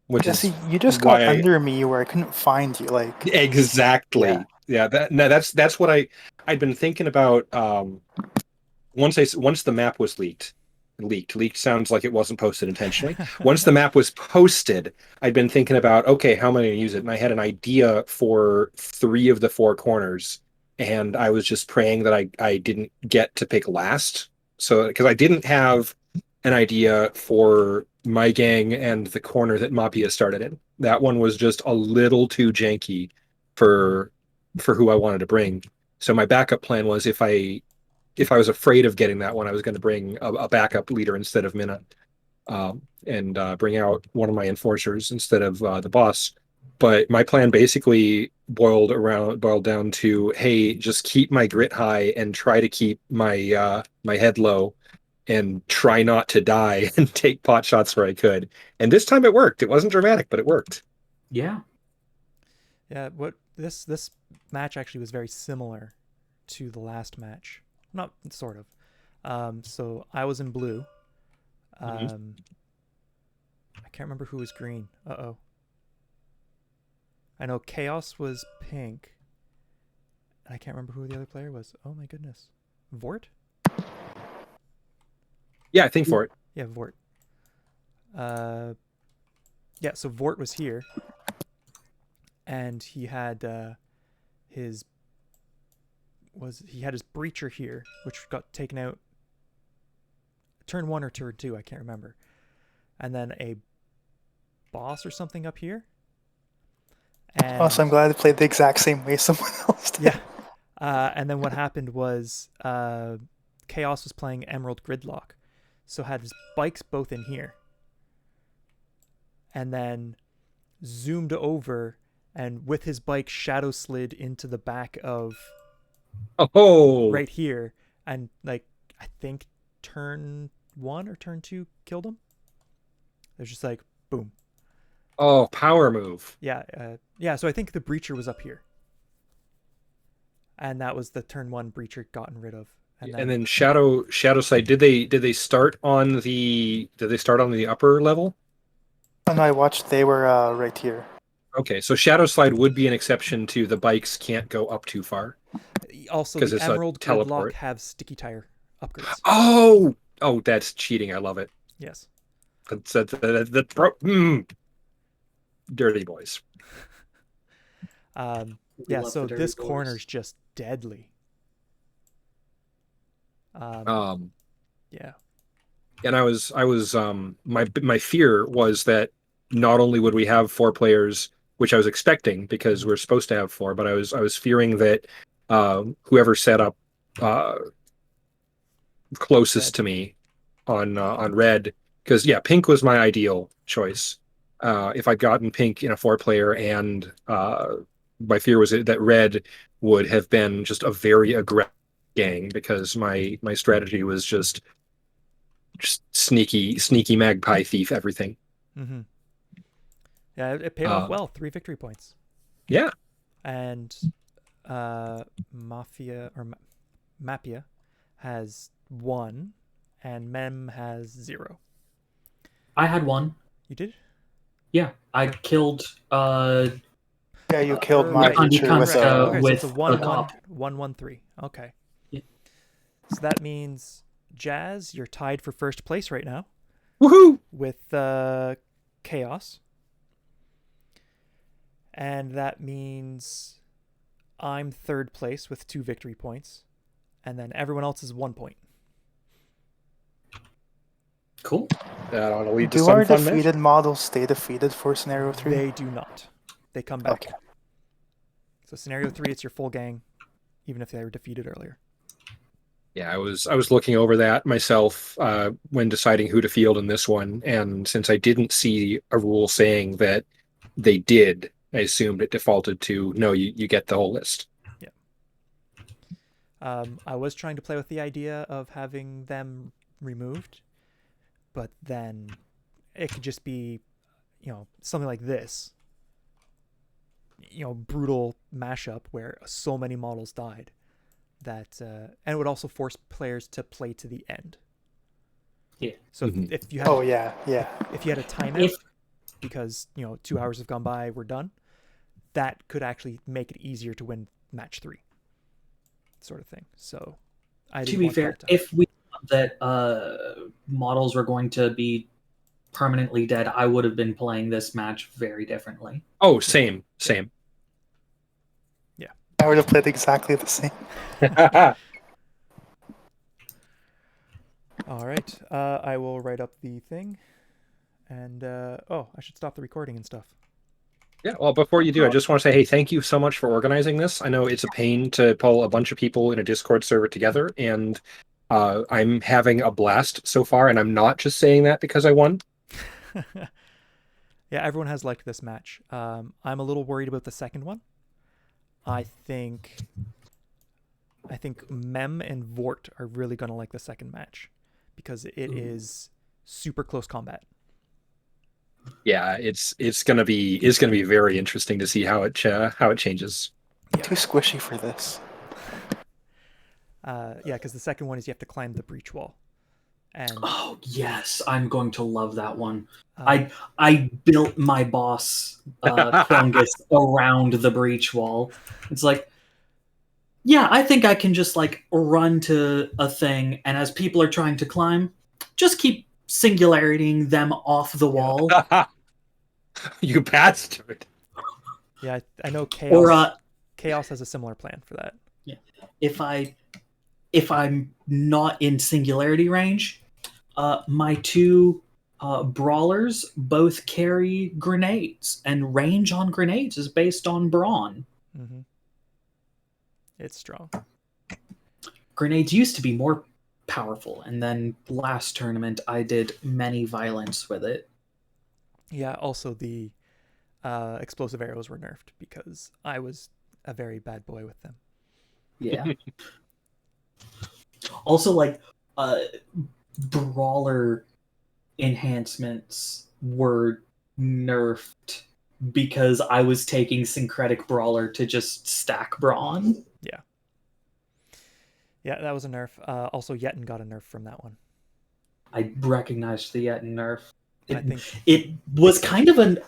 Which is Jesse, you just got under me where I couldn't find you. Like exactly. Yeah. That's what I'd been thinking about. Once the map was leaked sounds like it wasn't posted intentionally. Once the map was posted, I'd been thinking about, okay, how am I going to use it? And I had an idea for 3 of the 4 corners, and I was just praying that I didn't get to pick last. So because I didn't have an idea for my gang and the corner that Mahpiya started in. That one was just a little too janky for who I wanted to bring. So my backup plan was if I was afraid of getting that one, I was going to bring a backup leader instead of Minna, and bring out one of my enforcers instead of the boss. But my plan basically boiled down to, hey, just keep my grit high and try to keep my my head low and try not to die and take pot shots where I could. And this time it worked. It wasn't dramatic, but it worked. Yeah. Yeah, what this match actually was very similar to the last match. Not sort of. So I was in blue. I can't remember who was green. Uh-oh. I know Chaos was pink. And I can't remember who the other player was. Oh my goodness. Vort? Yeah, I think for it. Yeah, Vort. Yeah, so Vort was here. And he had his breacher here, which got taken out turn 1 or turn 2, I can't remember. And then a boss or something up here. And Oh, so I'm glad I played the exact same way someone else did. yeah. And then what happened was Chaos was playing Emerald Gridlock, so had his bikes both in here. And then zoomed over, and with his bike shadow slid into the back of Oh, right here, and like I think turn 1 or turn 2 killed him. There's just like boom. oh, power move. Yeah, so I think the breacher was up here, and that was the turn 1 breacher gotten rid of. And then shadow side. Did they start on the upper level? Oh, no, I watched. They were right here. Okay, so shadow slide would be an exception to the bikes can't go up too far. Also, 'Cause the it's a Emerald Gridlock teleport. have sticky tire upgrades. Oh, that's cheating. I love it. Yes. Dirty boys. Yeah, love so the dirty this boys. corner's just deadly. Yeah. And I was my fear was that not only would we have 4 players, which I was expecting because we're supposed to have 4, but I was fearing that whoever set up closest Red. to me on red, because yeah, pink was my ideal choice. If I'd gotten pink in a 4-player, and my fear was that red would have been just a very aggressive gang, because my strategy was just sneaky magpie thief everything. Mm-hmm. Yeah, it paid off well. 3 victory points. Yeah. And Mahpiya has 1, and Mem has 0. I had 1. You did? Yeah, I killed. Yeah, you killed my right. creature with Right. a. Okay, so it's a with 1 a 1 cop. 1 1 3. Okay. Yeah. So that means Jazz, you're tied for first place right now Woohoo! with Chaos. And that means I'm third place with 2 victory points. And then everyone else is 1 point. Cool. That ought to lead to Do some our fun defeated models stay defeated for scenario 3? They do not. They come back. Okay. So scenario 3, it's your full gang, even if they were defeated earlier. Yeah, I was looking over that myself when deciding who to field in this one, and since I didn't see a rule saying that they did, I assumed it defaulted to no, you get the whole list. Yeah. I was trying to play with the idea of having them removed, but then it could just be, something like this. Brutal mashup where so many models died. That and it would also force players to play to the end. Yeah. So Mhm. if you had if you had a timeout because 2 hours have gone by, we're done, that could actually make it easier to win match 3, sort of thing. So To be fair, if we thought that models were going to be permanently dead, I would have been playing this match very differently. Oh, same. I would have played exactly the same. All right, I will write up the thing, and I should stop the recording and stuff. Yeah, well, before you do, I just want to say, hey, thank you so much for organizing this. I know it's a pain to pull a bunch of people in a Discord server together, and I'm having a blast so far, and I'm not just saying that because I won. Yeah, everyone has liked this match. I'm a little worried about the second one. I think Mem and Vort are really going to like the second match because it is super close combat. Yeah, it's gonna be very interesting to see how it changes. I'm too squishy for this. Yeah, because the second one is you have to climb the breach wall. And oh yes, I'm going to love that one. I built my boss Fungus around the breach wall. It's like, yeah, I think I can just like run to a thing, and as people are trying to climb, just keep singularitying them off the wall. You bastard. Yeah, I know Chaos has a similar plan for that. Yeah, if I'm not in singularity range, my 2 brawlers both carry grenades, and range on grenades is based on brawn. Mm-hmm. It's strong. Grenades used to be more powerful, and then last tournament I did many violence with it. Yeah, also the explosive arrows were nerfed because I was a very bad boy with them. Yeah. Also, like, brawler enhancements were nerfed because I was taking syncretic brawler to just stack brawn. Yeah, that was a nerf. Also, Yetin got a nerf from that one. I recognized the Yetin nerf. I think It was kind of an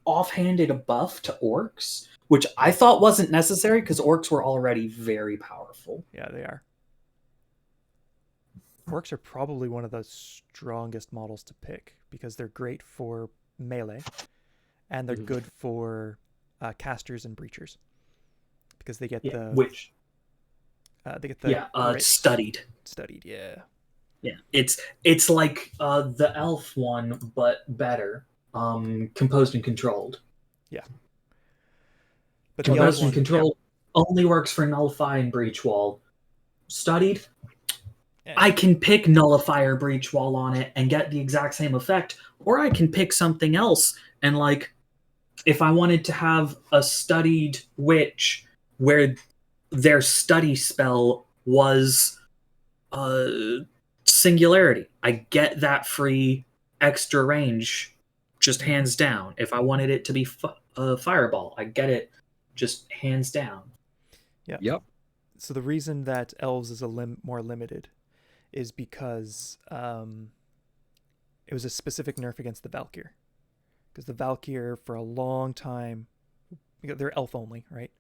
offhanded buff to orcs, which I thought wasn't necessary because orcs were already very powerful. yeah, they are. Orcs are probably one of the strongest models to pick because they're great for melee, and they're good for casters and breachers because they get they get the studied. Studied, yeah. Yeah, it's like the elf one, but better. Composed and controlled. Yeah. But composed and controlled only works for nullify and breach wall. Studied, I can pick nullifier breach wall on it and get the exact same effect, or I can pick something else and, like, if I wanted to have a studied witch where their study spell was singularity, I get that free extra range just hands down. If I wanted it to be fireball, I get it just hands down. Yeah. Yep. So the reason that elves is more limited is because it was a specific nerf against the Valkyr. Because the Valkyr for a long time, they're elf only, right?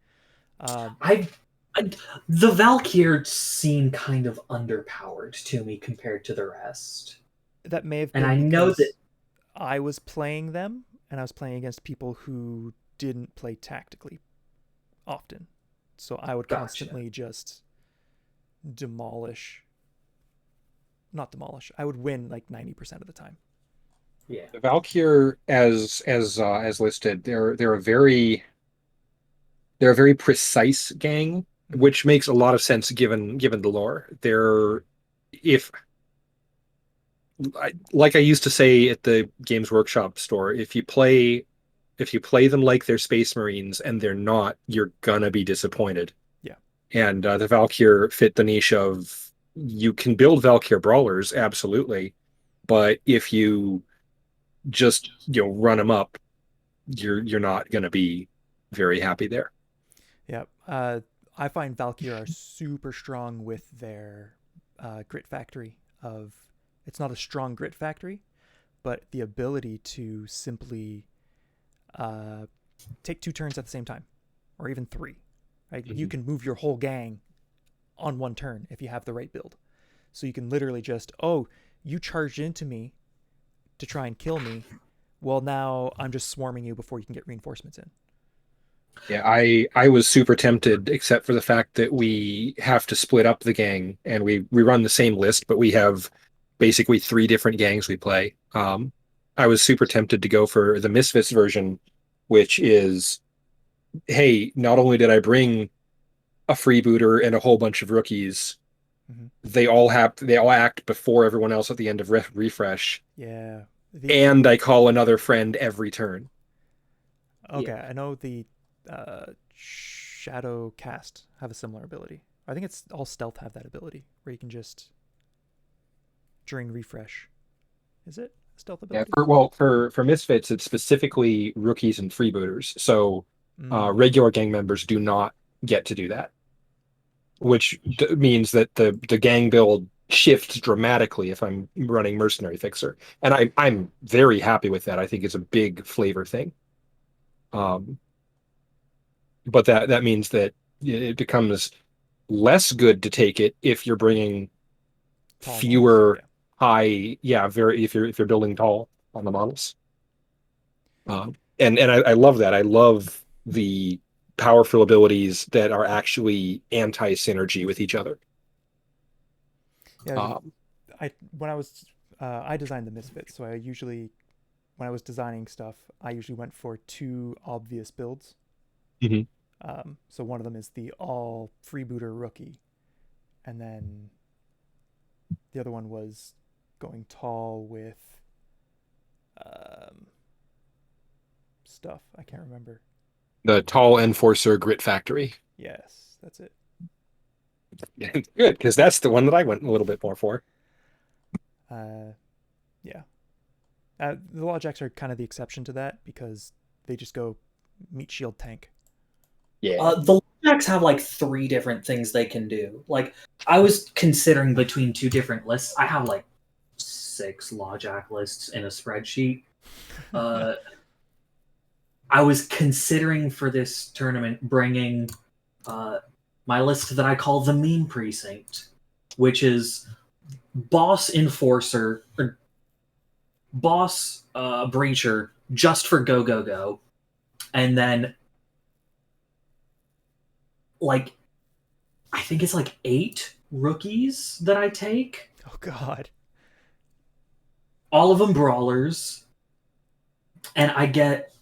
The Valkyr seem kind of underpowered to me compared to the rest. That may have been, and I know that I was playing them, and I was playing against people who didn't play tactically often. So I would constantly just not demolish. I would win like 90% of the time. Yeah. The Valkyr, as listed, they're a very precise gang, which makes a lot of sense given the lore. Like I used to say at the Games Workshop store, if you play them like they're Space Marines and they're not, you're gonna be disappointed. Yeah. And the Valkyr fit the niche of, you can build Valkyr brawlers, absolutely, but if you just run them up, you're not gonna be very happy there. Yeah. I find Valkyr are super strong with their grit factory of, it's not a strong grit factory, but the ability to simply take 2 turns at the same time, or even 3. Right? Mm-hmm. You can move your whole gang on 1 turn if you have the right build. So you can literally just, you charged into me to try and kill me. Well, now I'm just swarming you before you can get reinforcements in. Yeah, I was super tempted, except for the fact that we have to split up the gang, and we run the same list, but we have basically 3 different gangs we play. I was super tempted to go for the Misfits version, which is, hey, not only did I bring a freebooter and a whole bunch of rookies, they all act before everyone else at the end of refresh. Yeah. And I call another friend every turn. Okay, yeah. I know the Shadow Cast have a similar ability. I think it's all stealth have that ability where you can just during refresh. Is it a stealth ability? Yeah, for Misfits, it's specifically rookies and freebooters. So regular gang members do not get to do that, which means that the gang build shifts dramatically if I'm running Mercenary Fixer, and I'm very happy with that. I think it's a big flavor thing. But that means that it becomes less good to take it if you're bringing tall fewer models, if you're building tall on the models. And I love that. I love the powerful abilities that are actually anti-synergy with each other. Yeah, when I was I designed the Misfits, so I usually, when I was designing stuff, I usually went for two obvious builds. Mhm. So one of them is the all freebooter rookie, and then the other one was going tall with stuff. I can't remember. The tall enforcer grit factory. Yes, that's it. Good, because that's the one that I went a little bit more for. Yeah. The Lawjacks are kind of the exception to that because they just go meat shield tank. Yeah. The Jacks have like 3 different things they can do. Like, I was considering between 2 different lists. I have like 6 Lawjack lists in a spreadsheet. I was considering for this tournament bringing my list that I call the Meme Precinct, which is Boss Enforcer, or Boss Breacher, just for Go Go Go, and then like I think it's like 8 rookies that I take. Oh God. All of them brawlers, and I get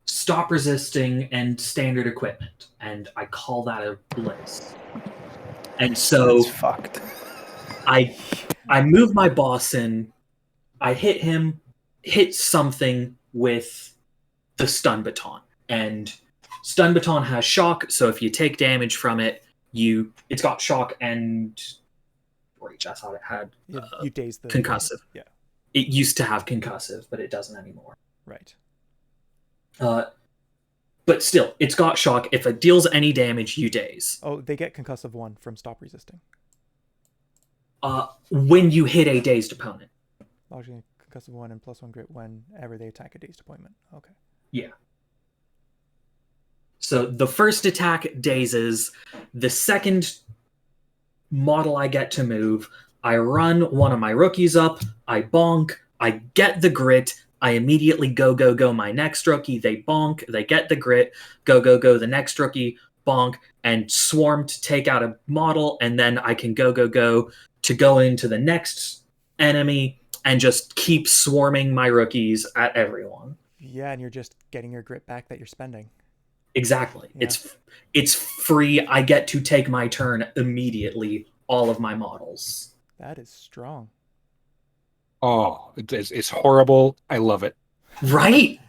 stop resisting and standard equipment, and I call that a blitz. And so That's fucked. I move my boss in, I hit him, hit something with the stun baton, and stun baton has shock, so if you take damage from it, it's got shock and rage. I thought it had You daze the concussive. Yeah. It used to have concussive, but it doesn't anymore. Right. But still, it's got shock. If it deals any damage, you daze. Oh, they get concussive 1 from stop resisting. When you hit a dazed opponent. Lodging concussive 1 and +1 grit whenever they attack a dazed appointment. Okay. Yeah. So the first attack dazes. The second model I get to move, I run one of my rookies up, I bonk, I get the grit, I immediately go my next rookie, they bonk, they get the grit, go the next rookie, bonk, and swarm to take out a model, and then I can go to go into the next enemy and just keep swarming my rookies at everyone. Yeah, and you're just getting your grit back that you're spending. Exactly. Yeah. It's free. I get to take my turn immediately, all of my models. That is strong. Oh, it's horrible. I love it. Right?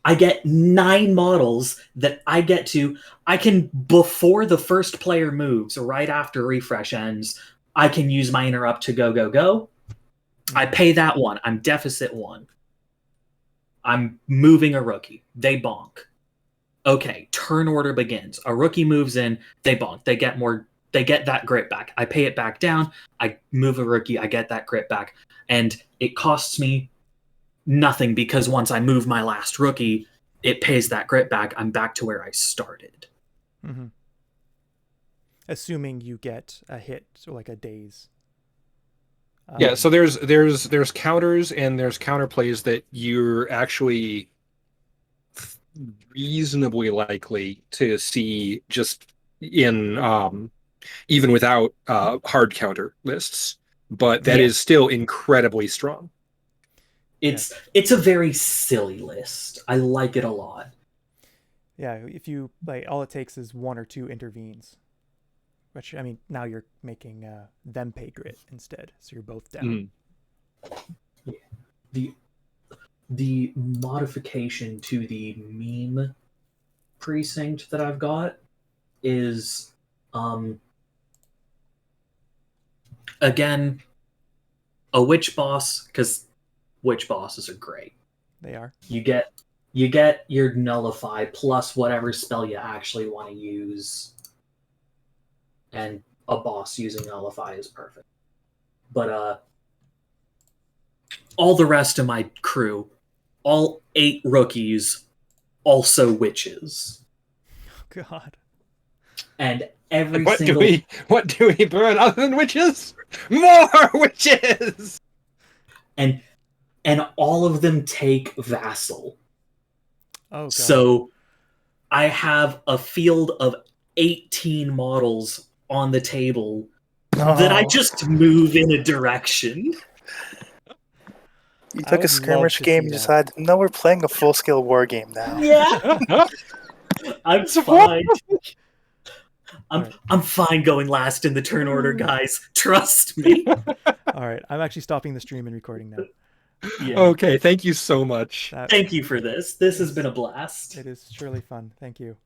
I get 9 models that I can, before the first player moves, right after refresh ends, I can use my interrupt to go. I pay that 1. I'm deficit 1. I'm moving a rookie. They bonk. Okay, turn order begins. A rookie moves in, they bonk. They get that grit back. I pay it back down. I move a rookie. I get that grit back. And it costs me nothing because once I move my last rookie, it pays that grit back. I'm back to where I started. Mm-hmm. Assuming you get a hit, so like a daze. Yeah, so there's counters and there's counterplays that you're actually reasonably likely to see just in even without hard counter lists, but that is still incredibly strong. It's a very silly list. I like it a lot. Yeah, if you like, all it takes is 1 or 2 intervenes, which I mean now you're making them pay grit instead, so you're both down. Yeah. The modification to the meme precinct that I've got is again a witch boss, because witch bosses are great. They are. You get your nullify plus whatever spell you actually want to use, and a boss using nullify is perfect. But all the rest of my crew, all 8 rookies, also witches. Oh, God. And every What single... What do we burn other than witches? More witches! And all of them take vassal. Oh, God. So I have a field of 18 models on the table Did I just move in a direction? You I took would a skirmish love to game see and that. decided, no, we're playing a full-scale war game now. Yeah, I'm It's fine. Alright. I'm fine going last in the turn order, guys. Trust me. All right, I'm actually stopping the stream and recording now. Yeah. Okay, thank you so much. That, Thank you for this. This has been a blast. it is surely fun. Thank you.